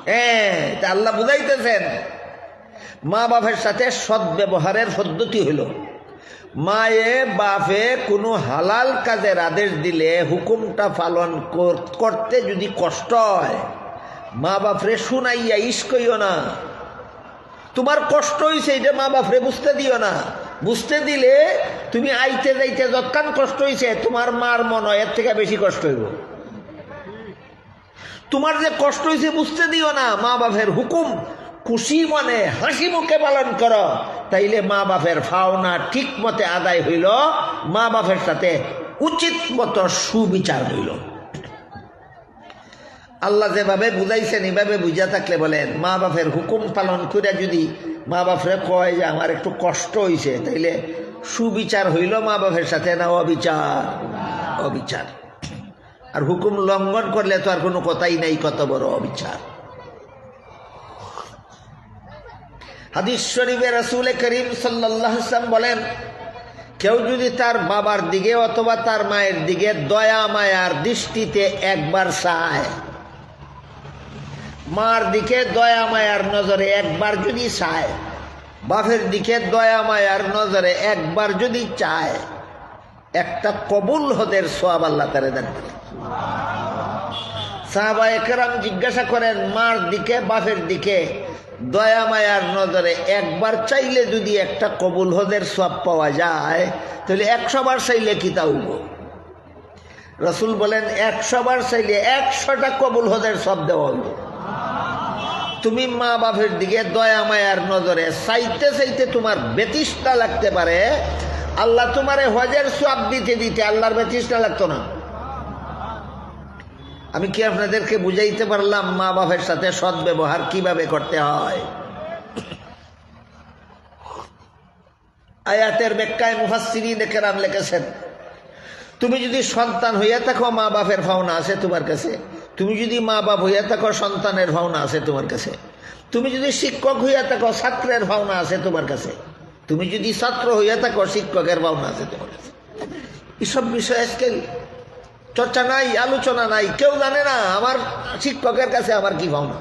এটা আল্লাহ বুঝাইতেছেন মা বাপের সাথে সদ্ব্যবহারের পদ্ধতি হইল, মায়ে বাপে কোনো হালাল কাজের আদেশ দিলে হুকুমটা পালন করতে যদি কষ্ট হয়, মা বাপরে শুনাইয়া ইস্কইও না। তোমার কষ্ট হয়েছে এটা মা বাপরে বুঝতে দিও না। বুঝতে দিলে তুমি আইতে যাইতে যৎকান কষ্ট হয়েছে, তোমার মার মনে হয় এর থেকে বেশি কষ্ট হইব। তোমার যে কষ্ট হয়েছে বুঝতে দিও না, মা বাপের হুকুম খুশি মনে হাসি মুখে পালন করো, তাইলে মা বাপের পাওনা ঠিক মতে আদায় হইল, মা বাপের সাথে উচিত মতো সুবিচার হইল। আল্লাহ যেভাবে বুঝাইছেন এভাবে বুঝা থাকলে বলেন মা বাপের হুকুম পালন করে যদি মা বাপরে কয় যে আমার একটু কষ্ট হয়েছে, তাইলে সুবিচার হইল মা বাপের সাথে না অবিচার? অবিচার। আর হুকুম লঙ্ঘন করলে তো আর কোনো কথাই নাই, কত বড় অবিচার। হাদিস শরীফে রাসূল করিম সাল্লাল্লাহু আলাইহি ওয়াসাল্লাম বলেন, কেউ যদি তার বাবার দিকে অথবা তার মায়ের দিকে দয়া মায়ার দৃষ্টিতে একবার চায়, মার দিকে দয়া মায়ার নজরে একবার যদি চায়, বাপের দিকে দয়া মায়ার নজরে একবার যদি চায়, একটা কবুল হদের সওয়াব আল্লাহ তাআলা দেন। সাহাবায়ে কেরাম জিজ্ঞাসা করেন, মার দিকে বাপের দিকে দয়া মায়ার নজরে একবার চাইলে যদি একটা কবুল হদের সওয়াব পাওয়া যায়, তাহলে 100 বার চাইলে কি তা হইব? রাসূল বলেন 100 বার চাইলে 100টা কবুল হদের সওয়াব দেওয়া হইব। তুমি মা বাপের দিকে দয়া মায়ার নজরে চাইতে চাইতে তোমার বেতিষ্টা লাগতে পারে, আল্লাহ তোমারে হজের সওয়াব দিতে দিতে আল্লাহর বেতিষ্টা লাগতো না। আমি কি আপনাদেরকে বুঝাইতে পারলাম মা বাপের সাথে সদ্ব্যবহার কিভাবে করতে হয়? আয়াতের ব্যাখ্যায় মুফাসসিরিন কেরাম লিখেছেন, তুমি যদি সন্তান হইয়া থাকো মা বাপের পাওনা আছে তোমার কাছে, তুমি যদি মা বাপ হইয়া থাকো সন্তানের পাওনা আছে তোমার কাছে, তুমি যদি শিক্ষক হইয়া থাকো ছাত্রের পাওনা আছে তোমার কাছে, তুমি যদি ছাত্র হইয়া থাকো শিক্ষকের পাওনা আছে তোমার কাছে। এসব বিষয় আজকাল চর্চা নাই, আলোচনা নাই, কেউ জানে না আমার শিক্ষকের কাছে আমার কি পাওনা,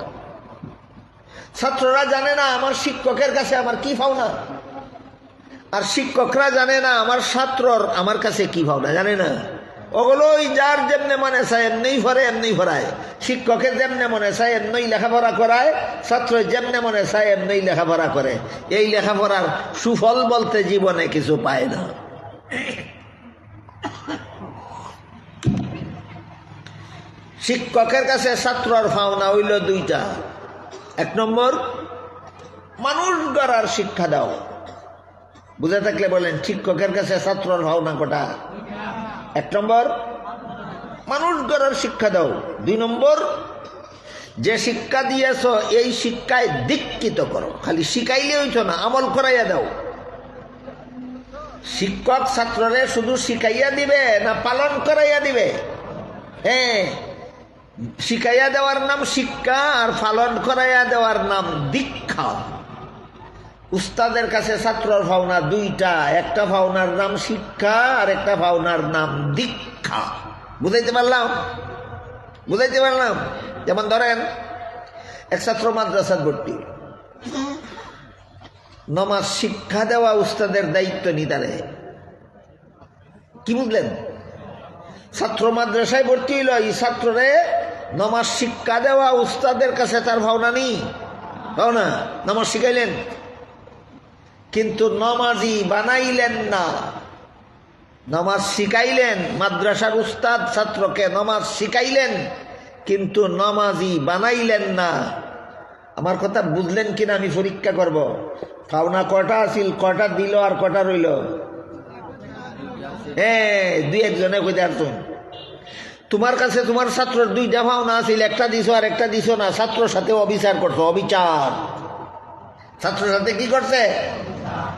ছাত্ররা জানে না আমার শিক্ষকের কাছে আমার কি পাওনা, আর শিক্ষকরা জানে না আমার ছাত্রর আমার কাছে কি পাওনা, জানে না। ওগুলোই যার যেমনে মনে চায় এমনিই ভরে এমনিই ভরায়, শিক্ষকের যেমনে মনে চায় এমনিই লেখাপড়া করায়, ছাত্র যেমনে মনে চায় এমনিই লেখাপড়া করে। এই লেখাপড়ার সুফল বলতে জীবনে কিছু পায় না। শিক্ষকের কাছে ছাত্রর পাওনা হইল দুইটা। 1 নম্বর, মানুষ গড়ার শিক্ষা দাও। বুঝে থাকলে বলেন শিক্ষকের কাছে ছাত্রর পাওনা কটা? 1 নম্বর, মানুষ গড়ার শিক্ষা দাও। 2 নম্বর, যে শিক্ষা দিয়েছ এই শিক্ষায় দীক্ষিত করো। খালি শিখাইলে হইতো না, আমল করাইয়া দাও। শিক্ষক ছাত্ররে শুধু শিখাইয়া দিবে না পালন করাইয়া দিবে? হ্যাঁ, শিখাইয়া দেওয়ার নাম শিক্ষা, আর পালন করাইয়া দেওয়ার নাম দীক্ষা। উস্তাদের কাছে ছাত্রর পাওনা দুইটা, একটা পাওনার নাম শিক্ষা আর একটা পাওনার নাম দীক্ষা। বুঝাইতে পারলাম? বুঝাইতে পারলাম? যেমন ধরেন এক ছাত্র মাদ্রাসার ভর্তি, নমাজ শিক্ষা দেওয়া উস্তাদের দায়িত্ব নিতারে। কি বুঝলেন? ছাত্র মাদ্রাসায় ভর্তি হইল, এই ছাত্ররে নমাজ শিক্ষা দেওয়া উস্তাদের কাছে তার ভাবনা নেই, ভাবনা নমাজ শিখাইলেন কিন্তু নমাজি বানাইলেন না। নমাজ শিখাইলেন, মাদ্রাসার উস্তাদ ছাত্রকে নমাজ শিখাইলেন কিন্তু নমাজি বানাইলেন না। আমার কথা বুঝলেন কিনা আমি পরীক্ষা করব। পাওনা কটা আছিল, কটা দিল আর কটা রইল? হ্যাঁ, 2-1 জনে কইতে পারতুন। তোমার কাছে তোমার ছাত্রের 2টা পাওনা আছিল, একটা দিছো আর একটা দিছো না। ছাত্রর সাথে অবিচার করছো, অবিচার। ছাত্রের সাথে কি করছে?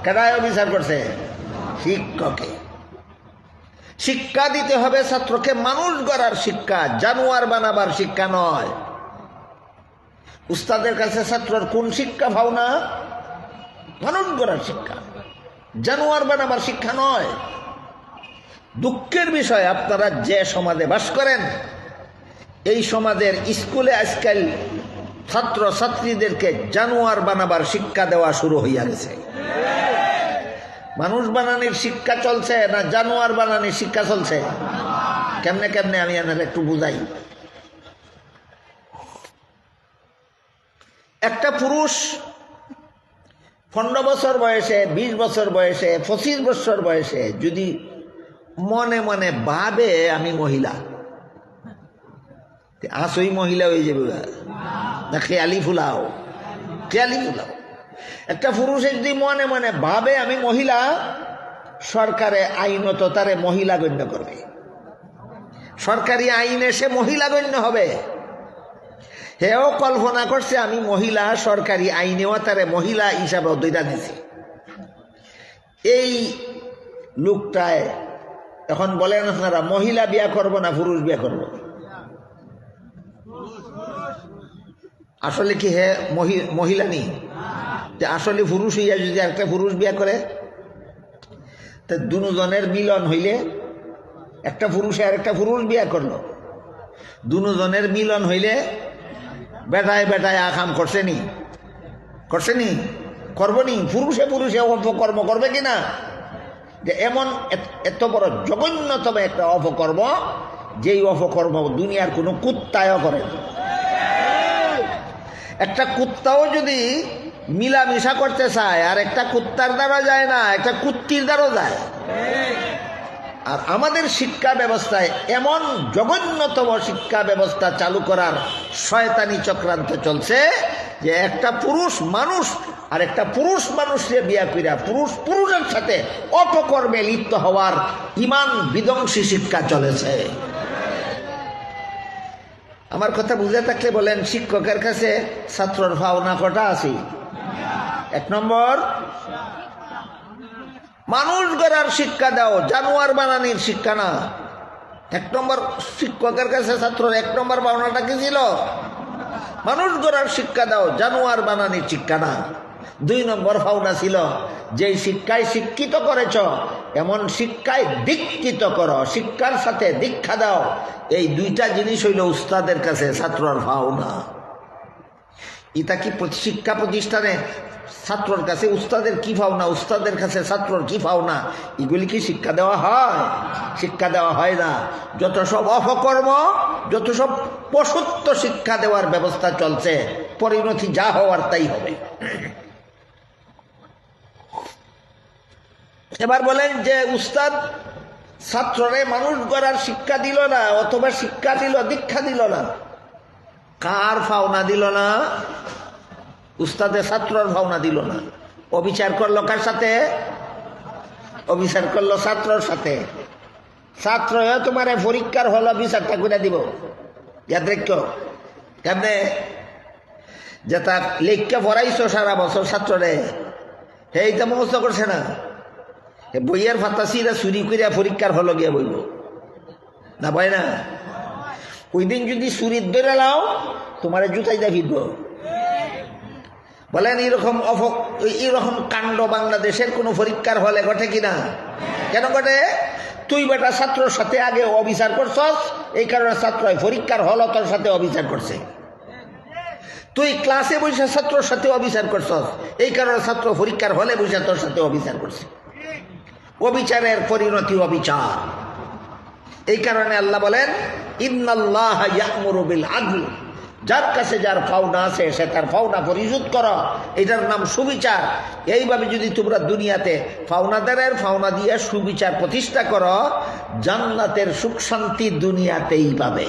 কেডায় অবিচার করছে? শিক্ষকে। শিক্ষা দিতে হবে ছাত্রকে, মানুষ গড়ার শিক্ষা, জানোয়ার বানাবার শিক্ষা নয়। উস্তাদের কাছে ছাত্রর কোন শিক্ষা পাওনা? মানুষ গড়ার শিক্ষা, জানোয়ার বানাবার শিক্ষা নয়। দুঃখের বিষয়, আপনারা যে সমাজে বাস করেন এই সমাজের স্কুলে আজকাল ছাত্র ছাত্রীদেরকে জানোয়ার বানাবার শিক্ষা দেওয়া শুরু হইয়া গেছে। মানুষ বানানোর শিক্ষা চলছে না জানোয়ার বানানোর শিক্ষা চলছে? কেমনে কেমনে আমি আপনার একটু বুঝাই। একটা পুরুষ 15 বছর বয়সে, 20 বছর বয়সে, 25 বছর বয়সে যদি মনে মনে ভাবে আমি মহিলা, আসই মহিলা হয়ে যাবে না খেয়ালি ফুলাও, খেয়ালি ফুলাও। একটা পুরুষে যদি মনে মনে ভাবে আমি মহিলা, সরকারে আইনত তারে মহিলা গণ্য করবে, সরকারি আইনে সে মহিলা গণ্য হবে। হেও কল্পনা করছে আমি মহিলা, সরকারি আইনেও তারে মহিলা হিসাবে দুইটা দিছে। এই লোকটায় এখন বলেন আপনারা মহিলা বিয়া করব না পুরুষ বিয়া করব? আসলে কি হে মহিলা নেই? আসলে পুরুষ হইয়া যদি একটা পুরুষ বিয়া করে, তা দুজনের মিলন হইলে, একটা পুরুষে আর একটা পুরুষ বিয়া করলো, দুজনের মিলন হইলে বেটায় বেটায় আকাম করছে নি? করছে নি? করবো নি? পুরুষে পুরুষে অপকর্ম করবে কিনা? যে এমন এত বড় জঘন্যতম একটা অপকর্ম, যেই অপকর্ম দুনিয়ার কোনো কুত্তায়ও করে। একটা কুত্তাও যদি মিলামিশা করতে চায় আর একটা কুত্তার দ্বারা যায় না, একটা কুত্তির দ্বারা যায়। আর আমাদের শিক্ষা ব্যবস্থায় এমন জঘন্যতম শিক্ষা ব্যবস্থা চালু করার শয়তানি চক্রান্ত চলছে যে একটা পুরুষ মানুষ আর একটা পুরুষ মানুষকে বিয়া কইরা পুরুষ পুরুষের সাথে অপকর্মে লিপ্ত হওয়ার ইমান বিধ্বংসী শিক্ষা চলেছে। আমার কথা বুঝে থাকলে বলেন, শিক্ষকের কাছে ছাত্রর ভাবনা কটা আছে? 1 নম্বর, মানুষ গড়ার শিক্ষা দাও, জানোয়ার বানানির শিক্ষা না। 1 নম্বর শিক্ষকের কাছে ছাত্রর 1 নম্বর ভাবনাটা কি ছিল? মানুষ গড়ার শিক্ষা দাও, জানোয়ার বানানির শিক্ষা না। 2 নম্বর ভাবনা ছিল, যে শিক্ষায় শিক্ষিত করেছ এমন শিক্ষায় দীক্ষিত করো, শিক্ষার সাথে দীক্ষা দাও। এই 2টা জিনিস হইল উস্তাদের কাছে ছাত্রর ভাবনা। এটা কি শিক্ষা প্রতিষ্ঠানে ছাত্রর কাছে উস্তাদের কি ভাবনা, উস্তাদের কাছে ছাত্রর কি ভাবনা, এগুলি কি শিক্ষা দেওয়া হয়? শিক্ষা দেওয়া হয় না। যত সব অপকর্ম, যত সব পশুত্ব শিক্ষা দেওয়ার ব্যবস্থা চলছে, পরিণতি যা হওয়ার তাই হবে। এবার বলেন যে উস্তাদ ছাত্ররে মানুষ গড়ার শিক্ষা দিল না, অথবা শিক্ষা দিল, দীক্ষা দিল না, কার ভাবনা দিল না? উস্তাদের ছাত্রর ভাবনা দিল না। অবিচার করলো কার সাথে? অবিচার করলো ছাত্রর সাথে। ছাত্র তোমার পরীক্ষার হলো বিচারটা করে দিব। ইয়াদ রেখো কেমনে? যে তার লেখকে পড়াইছো সারা বছর ছাত্ররে, এইটা মুখস্থ করছে না, বইয়ের ফাতাসিরা চুরি করিয়া পরীক্ষার হলো গিয়া বইব না, বয় না? ওই দিন যদি চুরির ধরে লাও, তোমার জুতাই দা ফিরব। বলেন এইরকম কাণ্ড বাংলাদেশের কোন পরীক্ষার হলে ঘটে কিনা? কেন ঘটে? তুই বেটা ছাত্রর সাথে আগে অবিচার করছস, এই কারণে ছাত্র পরীক্ষার হল তোর সাথে অবিচার করছে। তুই ক্লাসে বসে ছাত্রর সাথে অবিচার করছস, এই কারণে ছাত্র পরীক্ষার হলে বসে তোর সাথে অবিচার করছে। অবিচারের পরিণতি অবিচার। এই কারণে আল্লাহ বলেন, ইন্নাল্লাহ ইয়া'মুরু বিল আদল, যার কাছে যার পাওনা আছে সে তার পাওনা পরিশোধ করো, এটার নাম সুবিচার। এইভাবে যদি তোমরা দুনিয়াতে পাওনাদারের পাওনা দিয়ে সুবিচার প্রতিষ্ঠা করো, জান্নাতের সুখ শান্তি দুনিয়াতেই পাবে।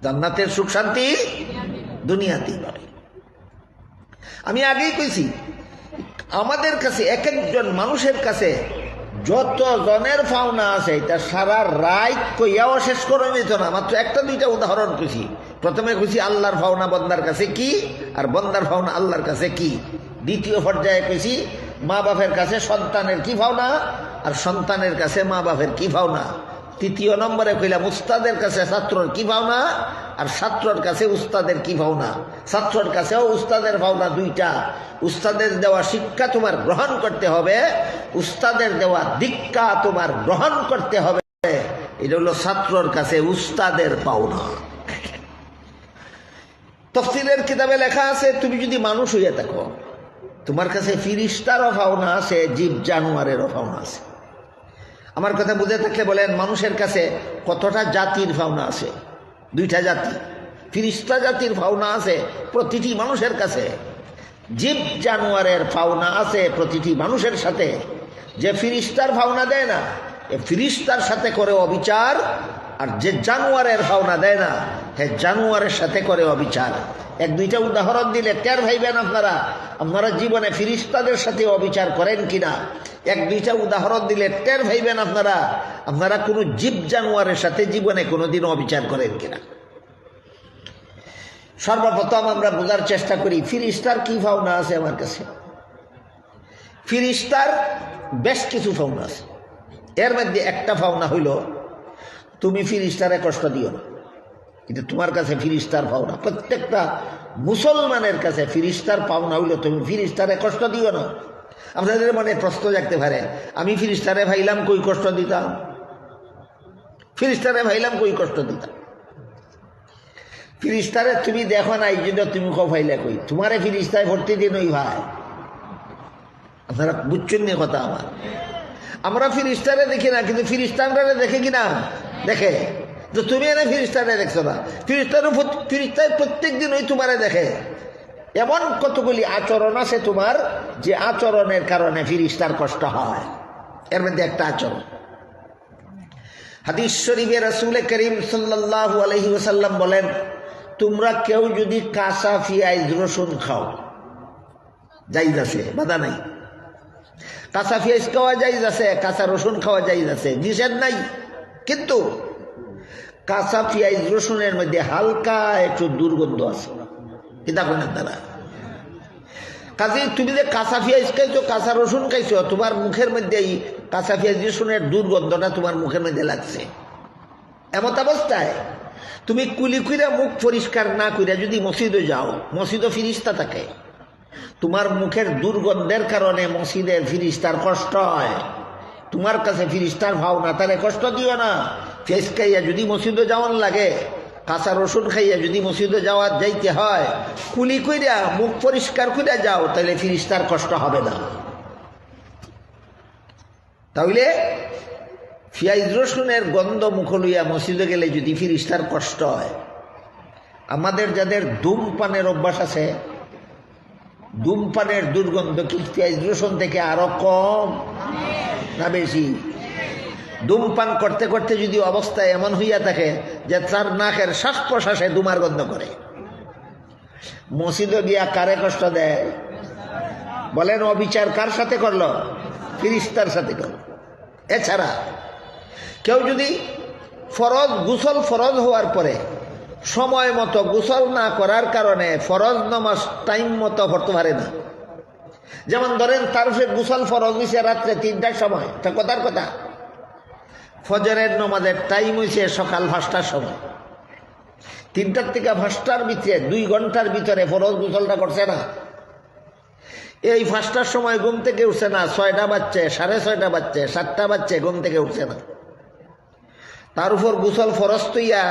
জান্নাতের সুখ শান্তি দুনিয়াতেই পাবে। আমি আগেই কইছি, আমাদের কাছে এক একজন মানুষের কাছে যত জনের পাওনা আছে এটা সারা রাত কইয়াও শেষ করে নিত না। মাত্র 1-2টা উদাহরণ কইছি। প্রথমে কইছি আল্লাহর পাওনা বন্দার কাছে কি, আর বন্দার পাওনা আল্লাহর কাছে কি। দ্বিতীয় পর্যায়ে কইছি মা বাপের কাছে সন্তানের কি পাওনা, আর সন্তানের কাছে মা বাপের কি পাওনা। তৃতীয় নম্বরে কইলাম উস্তাদের কাছে ছাত্রর কি পাওনা, আর ছাত্রর কাছে উস্তাদের কি পাওনা। ছাত্রর কাছেও উস্তাদের পাওনা 2টা। উস্তাদের দেওয়া শিক্ষা তোমার গ্রহণ করতে হবে, উস্তাদের দেওয়া দীক্ষা তোমার গ্রহণ করতে হবে। এটা হলো ছাত্রর কাছে উস্তাদের পাওনা। তাফসীরের কিতাবে লেখা আছে, তুমি যদি মানুষ হইয়া থাকো, তোমার কাছে ফিরিস্তারও পাওনা আছে, জীব জানোয়ারেরও পাওনা আছে। আমার কথা বুঝে থাকলে বলেন, মানুষের কাছে কতটা জাতির পাওনা আছে? দুইটা জাতি। ফিরিস্তা জাতির পাওনা আছে প্রতিটি মানুষের কাছে, জীব জানোয়ারের পাওনা আছে প্রতিটি মানুষের সাথে। যে ফিরিস্তার পাওনা দেয় না, এ ফিরিস্তার সাথে করে অবিচার, আর যে জানোয়ারের পাওনা দেয় না, হে জানোয়ারের সাথে করে অবিচার। এক দুইটা উদাহরণ দিলে টের ভাইবেন আপনারা, আপনারা জীবনে ফিরিস্তাদের সাথে অবিচার করেন কিনা। এক দুইটা উদাহরণ দিলে টের ভাইবেন আপনারা, আপনারা কোনো জীব জানোয়ারের সাথে জীবনে কোনোদিন অবিচার করেন কিনা। সর্বপ্রথম আমরা বোঝার চেষ্টা করি ফিরিস্তার কি পাওনা আছে আমার কাছে। ফিরিস্তার বেশ কিছু পাওনা আছে। এর মধ্যে একটা পাওনা হইল, তুমি ফিরিস্তারে কষ্ট দিও না। কিন্তু তোমার কাছে ফিরিস্তার পাওনা, প্রত্যেকটা মুসলমানের কাছে ফিরিস্তার পাওনা হইল, তুমি ফিরিস্তারে কষ্ট দিও না। আপনাদের মনে প্রশ্ন জাগতে পারে, আমি ফিরিস্তারে ভাইলাম কই কষ্ট দিতাম? ফিরিস্তারে ভাইলাম কই কষ্ট দিতাম? ফিরিস্তারে তুমি দেখো না, এই জন্য তুমি ভাইলা কই? তোমারে ফিরিস্তায় ভর্তি দিন ওই ভাই। আপনারা বুঝছেন না কথা আমার? আমরা ফিরিস্তারে দেখি না, কিন্তু ফিরিস্তানরা দেখে কিনা? দেখে। তো তুমি এনে ফিরিস্তারে দেখছো না? ফিরিস্তায় প্রত্যেক দিন ওই তোমারে দেখে। এমন কতগুলি আচরণ আছে তোমার, যে আচরণের কারণে ফিরিস্তার কষ্ট হয়। এর মধ্যে একটা আচরণ, হাদিস শরীফে রাসূল করিম সাল্লাল্লাহু আলাইহি ওয়াসাল্লাম বলেন, তোমরা কেউ যদি কাঁচা পেঁয়াজ রসুন খাও, জায়েজ আছে, বাধা নাই। কাঁচা পেঁয়াজ খাওয়া জায়েজ আছে, কাঁচা রসুন খাওয়া জায়েজ আছে, নিষেধ নাই। কিন্তু কাঁচা পেঁয়াজ রসুনের মধ্যে হালকা একটু দুর্গন্ধ আছে, কিতা করেন তারা? কাজে তুমি যে কাঁচা পেঁয়াজ খাইছো, কাঁচা রসুন খাইছো, তোমার মুখের মধ্যে এই কাঁচা পেঁয়াজ রসুনের দুর্গন্ধটা তোমার মুখের মধ্যে লাগছে। এমত অবস্থায় তুমি কুলি কইরা মুখ পরিষ্কার না কইরা যদি মসজিদে যাও, মসজিদও ফিরিস্তা থাকে, তোমার মুখের দুর্গন্ধের কারণে মসজিদের ফিরিস্তার কষ্ট হয়। তোমার কাছে ফিরিস্তার ভাও না, তাহলে কষ্ট দিও না। পেঁয়াজ খাইয়া যদি মসজিদে যাওয়ান লাগে, কাঁচা রসুন খাইয়া যদি মসজিদে যাইতে হয়, কুলি কইরা মুখ পরিষ্কার কইরা যাও, তাহলে ফিরিস্তার কষ্ট হবে না। তাহলে পেঁয়াজ রসুনের গন্ধ মুখ লইয়া মসজিদে গেলে যদি ফিরিস্তার কষ্ট হয়, আমাদের যাদের ধূমপানের অভ্যাস আছে, ধূমপানের দুর্গন্ধ কি পেঁয়াজ রসুন থেকে আরো কম না বেশি? ধূমপান করতে করতে যদি অবস্থা এমন হইয়া থাকে যে তার নাকের শ্বাস প্রশ্বাসে ধুমার গন্ধ করে, মসজিদে গিয়া কারে কষ্ট দেয়? বলেন, অবিচার কার সাথে করলো? ফিরিস্তার সাথে করলো। এছাড়া কেউ যদি গোসল ফরজ হওয়ার পরে সময় মতো গোসল না করার কারণে ফরজ নামাজ টাইম মতো পড়তে পারে না, যেমন ধরেন তার গোসল ফরজ হয়েছে রাত্রে 3টার সময়, তা কথার কথা, ফজরের নামাজের টাইম হয়েছে সকাল 5টার সময়, 3টার থেকে 5টার ভিতরে 2 ঘন্টার ভিতরে ফরজ গোসলটা করছে না। এই 5টার সময় ঘুম থেকে উঠছে না, 6টা বাজছে, 6:30 বাজছে, 7টা বাজছে, ঘুম থেকে উঠছে না। তার উপর গোসল ফরজ তৈয়া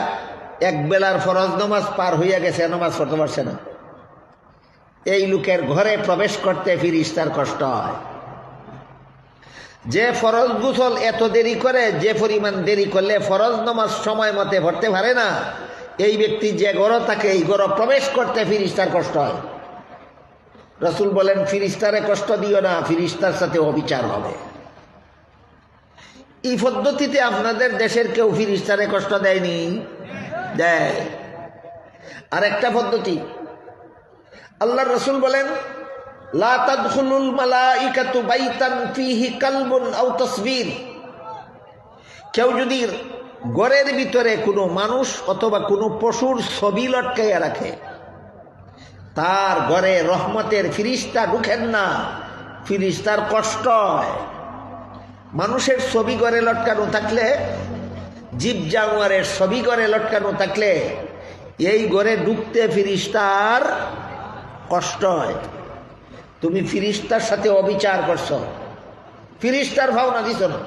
এক বেলার ফরজ নামাজ পার হইয়া গেছে, নামাজ পড়তে পারছে না। এই লোকের ঘরে প্রবেশ করতে ফিরিস্তার কষ্ট হয়। যে ফরজ গোসল এত দেরি করে, যে পরিমাণ দেরি করলে ফরজ নামাজ সময় মতে পড়তে পারে না, এই ব্যক্তি যে ঘর থাকে, এই ঘর প্রবেশ করতে ফিরিস্তার কষ্ট হয়। রাসূল বলেন, ফিরিস্তারে কষ্ট দিও না, ফিরিস্তার সাথে অবিচার হবে। এই পদ্ধতিতে আপনাদের দেশের কেউ ফিরিস্তারে কষ্ট দেয়নি? দেয়। আর একটা পদ্ধতি, আল্লাহর রাসূল বলেন, লা তাদখুলুল মালাইকাতু বাইতান ফীহি কালবুন আও তাসবীর। কেউ যদি ঘরের ভিতরে কোনো মানুষ অথবা কোনো পশুর ছবি লটকাইয়া রাখে, তার ঘরে রহমতের ফিরিস্তা ঢুকেন না, ফিরিস্তার কষ্ট হয়। মানুষের ছবি ঘরে লটকানো থাকলে, জীব জানোয়ারের ছবি ঘরে লটকানো থাকলে, এই ঘরে ঢুকতে ফিরিস্তার কষ্ট হয়। তুমি ফিরিস্তার সাথে অবিচার করছো, ফিরিস্তার ভাবনা দিছ না।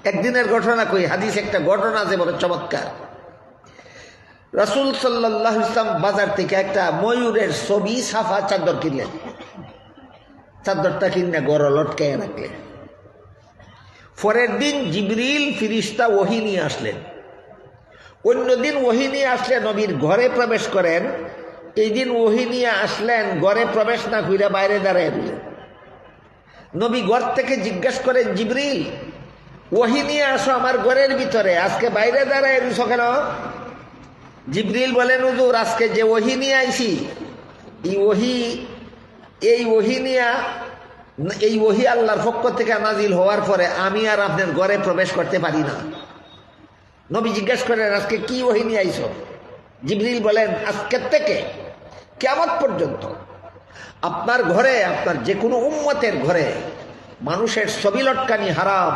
একদিনের ঘটনা কই, হাদিস একটা ঘটনা আছে বড় চমৎকার। রাসূল সাল্লাল্লাহু আলাইহি ওয়াসাল্লাম বাজার থেকে একটা ময়ূরের ছবি ছাপা চাদর কিনলেন। চাদরটা কিনে গড় লটকায় রাখলেন। পরের দিন জিবরিল ফিরিস্তা ওহী নিয়ে আসলেন। অন্যদিন ওহী নিয়ে আসলে নবীর ঘরে প্রবেশ করেন, এই দিন ওহী নিয়ে আসলেন ঘরে প্রবেশ না কইরা বাইরে দাঁড়ায় রইলেন। নবী ঘর থেকে জিজ্ঞেস করেন, জিবরিল ওহী নিয়ে আসো আমার ঘরের ভিতরে, আজকে বাইরে দাঁড়ায় রইছো কেন? জিবরিল বলেন, হুজুর আজকে যে ওহী নিয়ে আইছি এই ওহী আল্লাহর পক্ষ থেকে নাজিল হওয়ার পরে আমি আর আপনার ঘরে প্রবেশ করতে পারি না। নবী জিজ্ঞেস করেন, আজকে কি ওহী নিয়ে আইছো? জিবরিল বলেন, আজকের থেকে কিয়ামত পর্যন্ত আপনার ঘরে, আপনার যে কোনো উম্মতের ঘরে মানুষের ছবি লটকানি হারাম,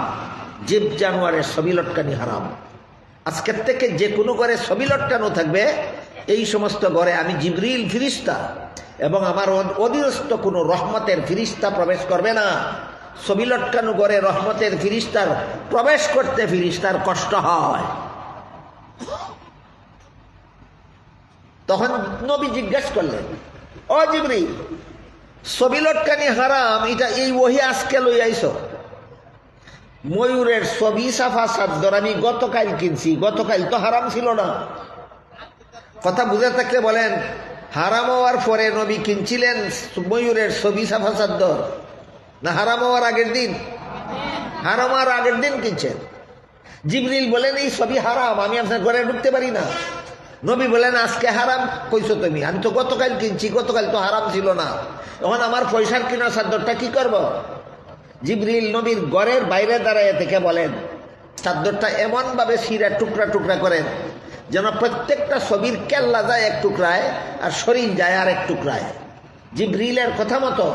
জীব জানোয়ারের ছবি লটকানি হারাম। আজকের থেকে যে কোনো ঘরে ছবি লটকানো থাকবে, এই সমস্ত ঘরে আমি জিবরিল ফিরিস্তা এবং আমার অধীনস্থ কোনো রহমতের ফিরিস্তা প্রবেশ করবে না। ছবি লটকানো ঘরে রহমতের ফিরিস্তার প্রবেশ করতে ফিরিস্তার কষ্ট হয়। তখন নবী জিজ্ঞেস করলেন, ও জিবরিল ছবি লটকানি হারাম, এটা এই ওহী আজকে লই আইছো? ময়ূরের ছবি ছাপা চাদর আমি গতকাল কিনছি, গতকাল তো হারাম ছিল না। কথা বুঝে থাকলে বলেন, হারাম হওয়ার পরে নবী কিনছিলেন ময়ূরের ছবি ছাপা চাদর, না হারাম হওয়ার আগের দিন? হারাম হওয়ার আগের দিন কিনছেন। জিবরিল বলেন, এই ছবি হারাম, আমি আপনার ঘরে ঢুকতে পারি না। নবী বলেন, আজকে হারাম কইছো তুমি? আমি তো গতকাল কিনছি, গতকাল তো হারাম ছিল না। এখন আমার পয়সার কিনা চাদরটা কি করব? জিবরিল নবীর ঘরের বাইরে দাঁড়ায় থেকে বলেন, চাদরটা এমনভাবে ছিঁড়া টুকরা টুকরা করেন যেন প্রত্যেকটা ছবির কেল্লা যায় এক টুকরায় আর শরীর যায় আর এক টুকরায়। জিবরিলের কথা মতো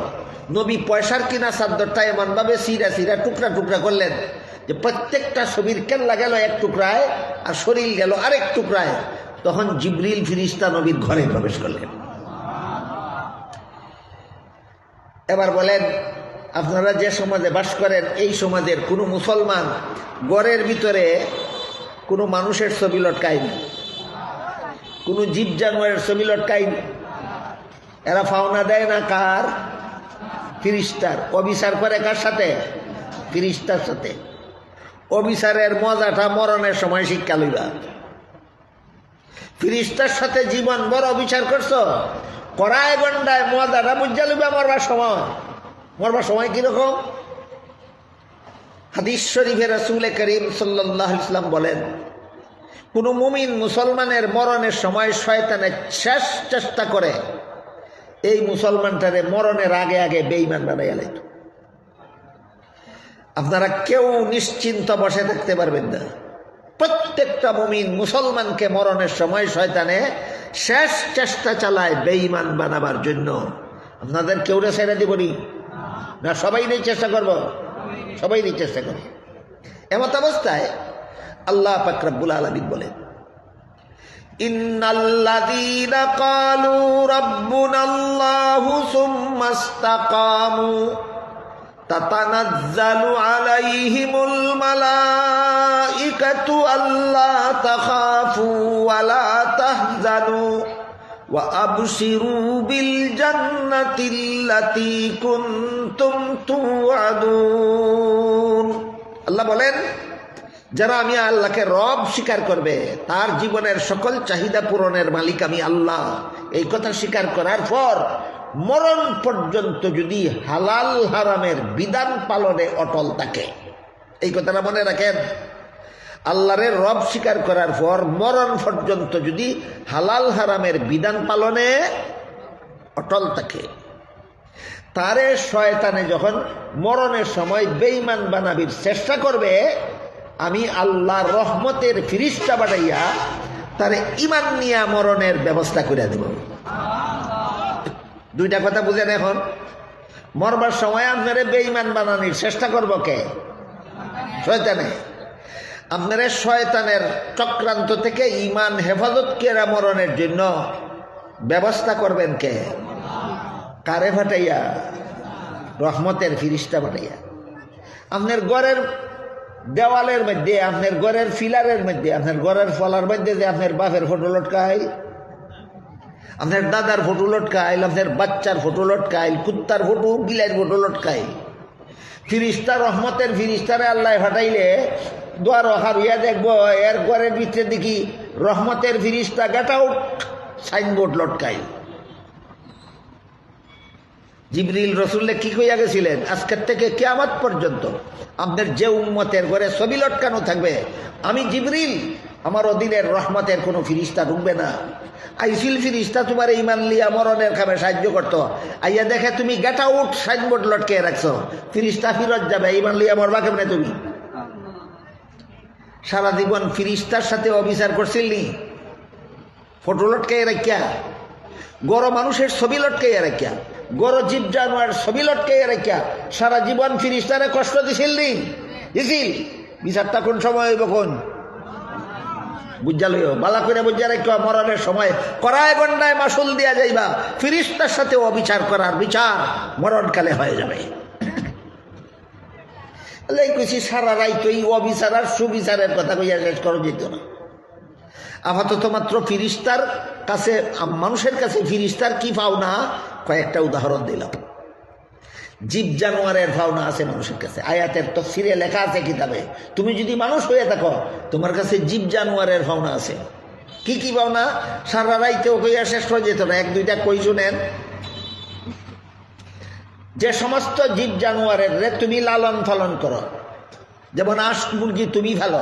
নবী পয়সার কিনা চাদরটা এমনভাবে ছিঁড়া ছিঁড়া টুকরা টুকরা করলেন যে প্রত্যেকটা ছবির কেল্লা গেল এক টুকরায় আর শরীর গেল আরেক টুকরায়। তখন জিবরিল ফিরিস্তা নবীর ঘরে প্রবেশ করলেন। এবার বলেন, আপনারা যে সমাজে বাস করেন, এই সমাজের কোনো মুসলমান ঘরের ভিতরে কোনো মানুষের ছবি লটকায়নি, কোনো জীব জানোয়ারের ছবি লটকায়নি। এরা পাওনা দেয় না কার? ফিরিস্তার। অবিচার করে কার সাথে? ফিরিস্তার সাথে। অবিচারের মজাটা মরণের সময় শিক্ষা লইবা। ফিরিস্তার সাথে জীবন বড় অবিচার করছো, কড়ায় গন্ডায় মজাটা বুঝা লইবা মরবার সময়। মরবার সময় কিরকম? হাদিস শরীফে রাসূল করিম সাল্লাল্লাহু আলাইহি ওয়াসাল্লাম বলেন, কোন মুমিন মুসলমানের মরণের সময় শয়তানে শেষ চেষ্টা করে এই মুসলমানটারে মরণের আগে আগে বেঈমান বানাইয়া লাইত। আপনারা কেউ নিশ্চিন্ত বসে থাকতে পারবেন না। প্রত্যেকটা মুমিন মুসলমানকে মরণের সময় শয়তানে শেষ চেষ্টা চালায় বেঈমান বানাবার জন্য। আপনাদের কেউরে ছেড়ে দিবনি না, সবাই নিয়ে চেষ্টা করব, সবাই নিয়ে চেষ্টা করব। এমত অবস্থায় আল্লাহ পাক রব্বুল আলামিন বলেন, ইন্নাল্লাযীনা ক্বালু রাব্বুনাল্লাহু সুম্মা ইসতাকামু তাতানাজ্জালু আলাইহিমুল মালাইকাতু আল্লা তাখাফু ওয়া লা তাহজানু ওয়া আবশিরু বিল জান্নাতিল্লাতী কুনতুম তুআদুন। আল্লাহ বলেন, যারা আমি আল্লাহকে রব স্বীকার করবে, তার জীবনের সকল চাহিদা পূরণের মালিক আমি আল্লাহ, এই কথা স্বীকার করার পর মরণ পর্যন্ত যদি হালাল হারামের বিধান পালনে অটল থাকে, এই কথাটা মনে রাখেন। আল্লাহরে রব স্বীকার করার পর মরণ পর্যন্ত যদি হালাল হারামের বিধান পালনে অটল থাকে, তারে শয়তানে যখন মরণের সময় বেঈমান বানাবির চেষ্টা করবে, আমি আল্লাহর রহমতের ফিরিস্তা বানাইয়া তারে ঈমান নিয়া মরণের ব্যবস্থা করে দেব। দুইটা কথা বুঝেন। এখন মরবার সময় আপনারে বেঈমান বানানোর চেষ্টা করব কে? শয়তানে। আপনারা শয়তানের চক্রান্ত থেকে ঈমান হেফাজত কেরা মরণের জন্য ব্যবস্থা করবেন কে? কারে ফাটাইয়া? রহমতের ফিরিস্তা বানাইয়া। আপনার ঘরের দেওয়ালের মধ্যে, আপনার ঘরের ফিলারের মধ্যে, আপনার ঘরের ফলার মধ্যে যে আপনার বাপের ফটো লটকাইল, আপনার দাদার ফটো লটকাইল, আপনার বাচ্চার ফটো লটকাইল, কুত্তার ফটো, বিলের ফটো লটকাইল, ফিরিস্তা রহমতের ফিরিস্তারে আল্লাহ ফাটাইলে দোয়ার হারিয়া দেখবো এর ঘরের ভিতরে দেখি রহমতের ফিরিস্তা গেট আউট সাইনবোর্ড লটকাইল। জিবরিল রসুল্লে কি কইয়া গেছিলেন, আজকের থেকে কিয়ামত পর্যন্ত আপনার যে উম্মতের ঘরে ছবি লটকানো থাকবে, আমি জিবরিল আমার অধীনের রহমতের কোনো ফিরিস্তা ঢুকবে না। আইসিল ফিরিস্তা তোমার ইমান লিয়া মরণের খাবে সাহায্য করতো, আইয়া দেখে তুমি গেট আউট সাইনবোর্ড লটকে রাখছো, ফিরিস্তা ফিরত যাবে, ইমান লিয়া মরবা কেমনে তুমি? সারা জীবন ফিরিস্তার সাথে অবিচার করছিলি, ফটো লটকে রাখিয়া, গড় মানুষের ছবি লটকে রাখিয়া, গড় জীব জানোয়ার ছবি লটকে রাখিয়া সারা জীবন ফিরিস্তারে কষ্ট দিছিল নি? দিছিল। বিচারটা কোন সময় হইব? কোন বুঝা লইও, বালা করে বুঝা রাখিও, মরণের সময় কড়ায় গন্ডায় মাসুল দিয়া যাইবা, ফিরিস্তার সাথে অবিচার করার বিচার মরণকালে হয়ে যাবে। কইছি সারা রাইত এই অবিচার আর সুবিচারের কথা কইয়া শেষ করা যেত না। আপাতত মাত্র ফিরিস্তার কাছে, মানুষের কাছে ফিরিস্তার কি পাওনা কয়েকটা উদাহরণ দিলাম। জীব জানোয়ারের পাওনা আছে মানুষের কাছে, আয়াতের তাফসীরে লেখা আছে কিতাবে। তুমি যদি মানুষ হয়ে থাকো তোমার কাছে জীব জানোয়ারের পাওনা আছে। কি কি পাওনা সারা রাইতেও কইয়া শেষ করা যেত না, এক দুইটা কই শুনেন। যে সমস্ত জীব জানোয়ারের তুমি লালন পালন করো, যেমন হাঁস মুরগি তুমি ভালো,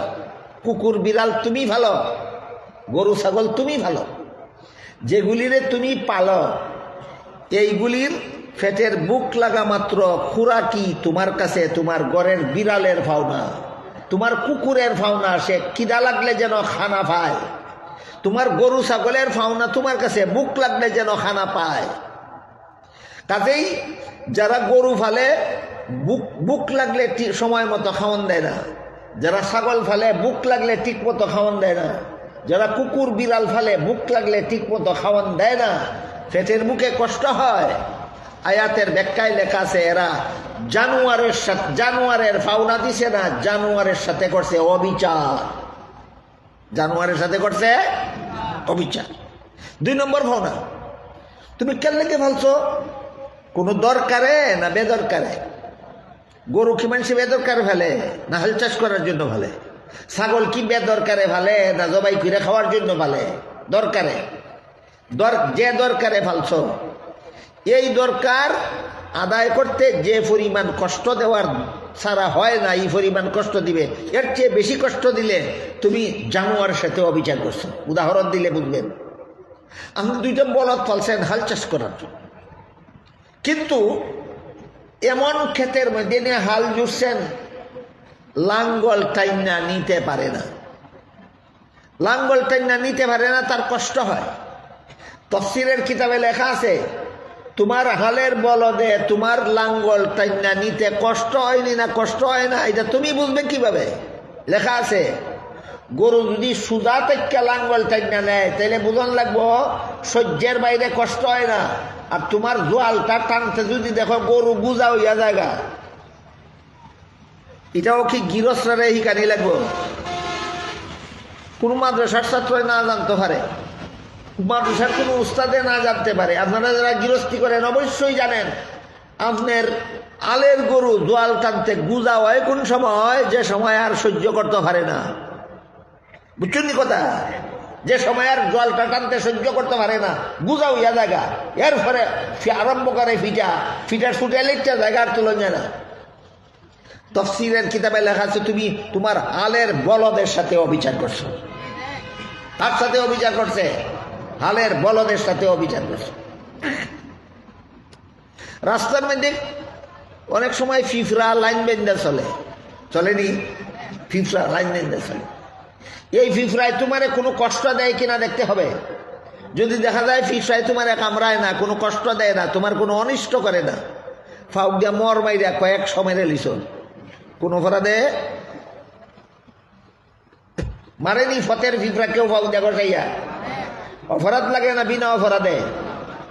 কুকুর বিড়াল তুমি ভালো, গরু ছাগল তুমি ভালো, যেগুলিরে তুমি পালো এইগুলির পেটের বুক লাগা মাত্র খুরাকি তোমার কাছে তোমার ঘরের বিড়ালের পাওনা, তোমার কুকুরের পাওনা সে খিদা লাগলে যেন খানা পায়, তোমার গরু ছাগলের পাওনা তোমার কাছে বুক লাগলে যেন খানা পায়। কাজেই যারা গরু ফালে বুক লাগলে সময় মতো খাওয়ান দেয় না, যারা ছাগল ফালে বুক লাগলে ঠিক মতো খাওয়ান দেয় না, যারা কুকুর বিড়াল ফালে বুক লাগলে ঠিক মতো খাওয়ান দেয় না, পেটের বুকে কষ্ট হয়। আয়াতের ব্যাখ্যায় লেখা আছে এরা জানোয়ারের সাথে, জানোয়ারের পাওনা দিছে না, জানোয়ারের সাথে করছে অবিচার, জানোয়ারের সাথে করছে অবিচার। 2 নম্বর পাওনা, তুমি কেন লেগে ফেলছো? কোনো দরকারে না বেদরকারে? গরু কি মানুষ বেদরকারে ফেলে না হাল চাষ করার জন্য ফেলে? ছাগল কি বেদরকারে ফেলে না জবাই করে খাওয়ার জন্য ফেলে? দরকারে। যে দরকারে ফালছ, এই দরকার আদায় করতে যে পরিমাণ কষ্ট দেওয়ার ছাড়া হয় না, এই পরিমাণ কষ্ট দিবে, এর চেয়ে বেশি কষ্ট দিলে তুমি জানোয়ারের সাথে অবিচার করছো। উদাহরণ দিলে বুঝবেন। আপনি 2টা বলদ ফালছেন হাল চাষ করার জন্য, কিন্তু এমন ক্ষেতের মধ্যে নিয়ে হাল জুড়ছেন লাঙ্গল টাইনা নিতে পারে না, লাঙ্গল টাইনা নিতে পারে না, তার কষ্ট হয়। তাফসীরের কিতাবে লেখা আছে তোমার হালের বলদে তোমার লাঙ্গল টাইনা নিতে কষ্ট হয়নি না কষ্ট হয় না, এটা তুমি বুঝবে কিভাবে? লেখা আছে গরু যদি সুজা থেকে লাঙ্গল টাইনা নেয় তাহলে বুঝন লাগবো সহ্যের বাইরে কষ্ট হয় না, আর তোমার জোয়ালটা টানতে যদি দেখো গরু গুজা হইয়া জায়গা, এটাও কি গৃহস্থরে শিখানি লাগবো? কোন মাদ্রাসার ছাত্র না জানতে পারে, মাদ্রাসার কোনো উস্তাদে না জানতে পারে। আপনারা যারা গৃহস্থী করেন অবশ্যই জানেন আপনার আলের গরু জোয়াল টানতে গুজা হয় কোন সময়? যে সময় আর সহ্য করতে পারে না। বুঝছেন নি কথা? যে সময় আর জলটা টানতে সহ্য করতে পারে না, গুজা হইয়া জায়গা, এর ফলে আরম্ভ করে ফিটার ছুটে লিখতে জায়গা আর তুলে যায় না। তাফসীরের কিতাবে লেখা আছে তুমি তোমার হালের বলদের সাথে অবিচার করছো। তার সাথে অবিচার করছে, হালের বলদের সাথে অবিচার করছে। রাস্তার মধ্যে অনেক সময় ফিফরা লাইন বেঁধে চলেনি? ফিফরা লাইন বেঁধে চলে। এই ফিফরায় তোমারে কোনো কষ্ট দেয় কিনা দেখতে হবে। যদি দেখা যায় ফিফরায় তোমারে কামড়ায় না, কোনো কষ্ট দেয় না, তোমার কোনো অনিষ্ট করে না, ফাউক দিয়া মর মাইরা কয়েক সময় লিস, কোন অপরাধে মারেনি ফতের ফিফরা কেউ ফাউক দিয়া গসাইয়া? অপরাধ লাগে না বিনা অপরাধে?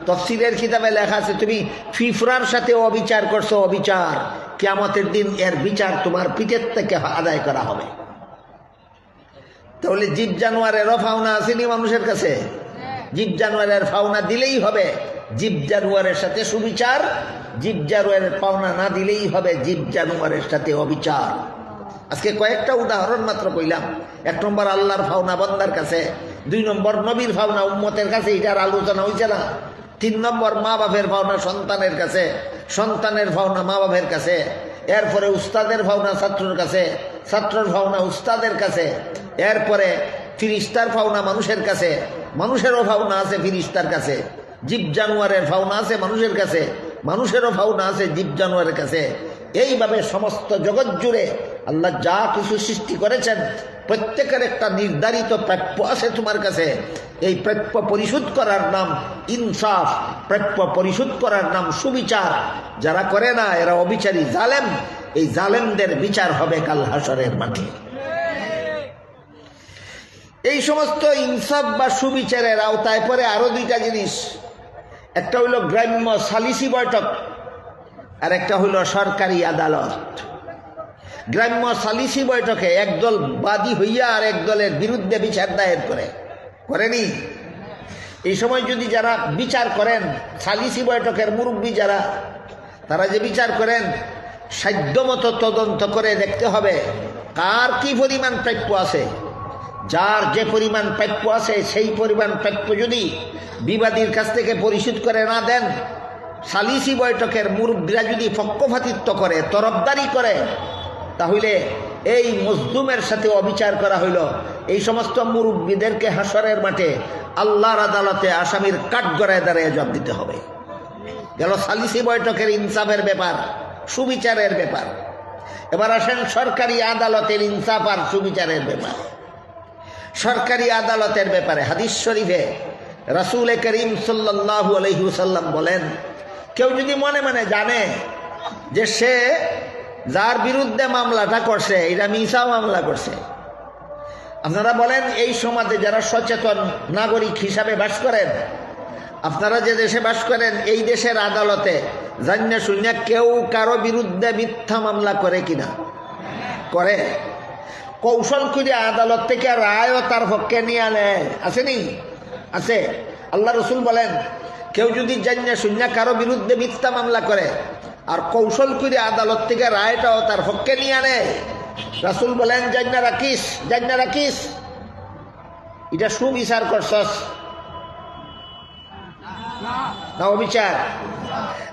তফসিরের কিতাবে লেখা আছে তুমি ফিফরার সাথে অবিচার করছো, অবিচার, কিয়ামতের দিন এর বিচার তোমার পিঠের থেকে আদায় করা হবে। তাহলে জীব জানোয়ারেরও ফাওনা আসেনি মানুষের কাছে? জীব জানোয়ারের ফাওনা দিলেই হবে জীব জানোয়ারের সাথে সুবিচার, জীব জানোয়ারের পাওনা না দিলেই হবে জীব জানোয়ারের সাথে অবিচার। আজকে কয়েকটা উদাহরণ মাত্র কইলাম। 1 নম্বর আল্লাহর ফাওনা বান্দার কাছে, 2 নম্বর নবীর ফাওনা উম্মতের কাছে, এটার আলোচনা হয়েছে না। 3 নম্বর মা বাপের ফাওনা সন্তানের কাছে, সন্তানের ফাওনা মা বাপের কাছে, এরপরে উস্তাদের ফাওনা ছাত্রের কাছে, ছাত্রের ফাওনা উস্তাদের কাছে, এরপরে ফিরিস্তার ফাওনা মানুষের কাছে, মানুষেরও ফাওনা আছে ফিরিস্তার কাছে, জীব জানোয়ারের ফাওনা আছে মানুষের কাছে, মানুষেরও ফাওনা আছে জীব জানোয়ারের কাছে। এইভাবে সমস্ত জগৎ জুড়ে আল্লাহ যা কিছু সৃষ্টি করেছেন প্রত্যেকের একটা নির্ধারিত প্রাপ্য আছে তোমার কাছে। এই প্রাপ্য পরিশোধ করার নাম ইনসাফ, প্রাপ্য পরিশোধ করার নাম সুবিচার। যারা করে না এরা অবিচারী, জালেম। এই জালেমদের বিচার হবে কাল হাসরের মাঠে। এই সমস্ত ইনসাফ বা সুবিচারের আওতায় পরে আরো 2টা জিনিস। একটা হইল গ্রাম্য সালিসি বৈঠক, আর একটা হইল সরকারি আদালত। গ্রাম্য সালিসি বৈঠকে একদল বাদী হইয়া আর এক দলের বিরুদ্ধে বিচার দায়ের করেনি। এই সময় যদি যারা বিচার করেন, সালিসি বৈঠকের মুরব্বী যারা, তারা যে বিচার করেন সাধ্যমতো তদন্ত করে দেখতে হবে কার কি পরিমাণ প্রাপ্য আছে। যার যে পরিমাণ প্রাপ্য আছে সেই পরিমাণ প্রাপ্য যদি বিবাদীর কাছ থেকে পরিশোধ করে না দেন, সালিসি বৈঠকের মুরব্বীরা যদি পক্ষপাতিত্ব করে, তরফদারি করে, তাহলে এই মজলুমের সাথে অবিচার করা হইল। এই সমস্ত মুরব্বীদেরকে হাসরের মাঠে আল্লাহর আদালতে আসামির কাঠগড়ায় দাঁড়িয়ে জবাব দিতে হবে। গেল সালিসি বৈঠকের ইনসাফের ব্যাপার, সুবিচারের ব্যাপার। এবার আসেন সরকারি আদালতের ইনসাফ আর সুবিচারের ব্যাপার। সরকারি আদালতের ব্যাপারে হাদিস শরীফে রাসূল করিম সাল্লাল্লাহু আলাইহি ওয়াসাল্লাম বলেন, কেউ যদি মনে মনে জানে যে সে যার বিরুদ্ধে মামলাটা করছে এটা মিথ্যা মামলা করছে। আপনারা বলেন এই সমাজে যারা সচেতন নাগরিক হিসাবে বাস করেন, আপনারা যে দেশে বাস করেন এই দেশের আদালতে জান্না শুনিয়া কেউ কারো বিরুদ্ধে মিথ্যা মামলা করে কিনা? করে। কৌশল করে আদালত থেকে রায়ও তার পক্ষে নিয়ে আনে, আসেনি? আছে। আল্লাহ রসুল বলেন কেউ যদি জান্না শুনিয়া কারো বিরুদ্ধে মিথ্যা মামলা করে আর কৌশল করে আদালত থেকে রায়টাও তার পক্ষে নিয়ে আনে, রাসূল বলেন জান্না রাখিস, জান্না রাখিস, এটা সুবিচার করছস না অবিচার?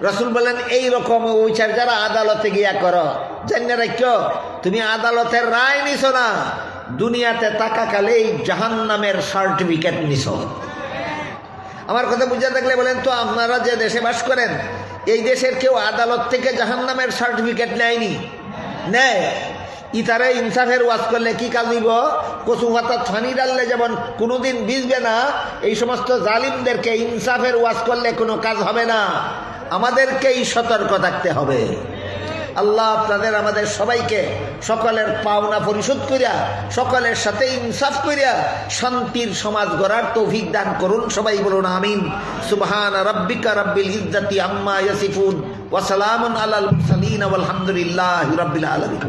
রাসূল বলেন এই রকম অবিচার যারা আদালতে গিয়া করো, জান্না রাখিও তুমি আদালতের রায় নিছো না, দুনিয়াতে থাকাকালেই জাহান্নামের সার্টিফিকেট নিছো। আমার কথা বুঝা থাকলে বলেন তো, আপনারা যে দেশে বাস করেন এই দেশের কেউ আদালত থেকে জাহান্নামের সার্টিফিকেট নেয়নি? নেয়। ইতারে ইনসাফের ওয়াজ করলে কি কাজ হইব? কচু পাতা ছানি ডাললে যেমন কোনোদিন ভিজবে না, এই সমস্ত জালিমদেরকে ইনসাফের ওয়াজ করলে কোনো কাজ হবে না। আমাদেরকেই সতর্ক থাকতে হবে। আল্লাহ আপনাদের আমাদের সবাইকে সকলের পাওনা পরিশোধ করিয়া সকলের সাথে ইনসাফ করিয়া শান্তির সমাজ গড়ার তৌফিক দান করুন। সবাই বলুন আমিন। সুবহান রাব্বিকা রাব্বিল ইজ্জাতি আম্মা ইয়াসিফুন ওয়া সালামুন আলাল মুরসালিন ওয়াল হামদুলিল্লাহি রাব্বিল আলামিন।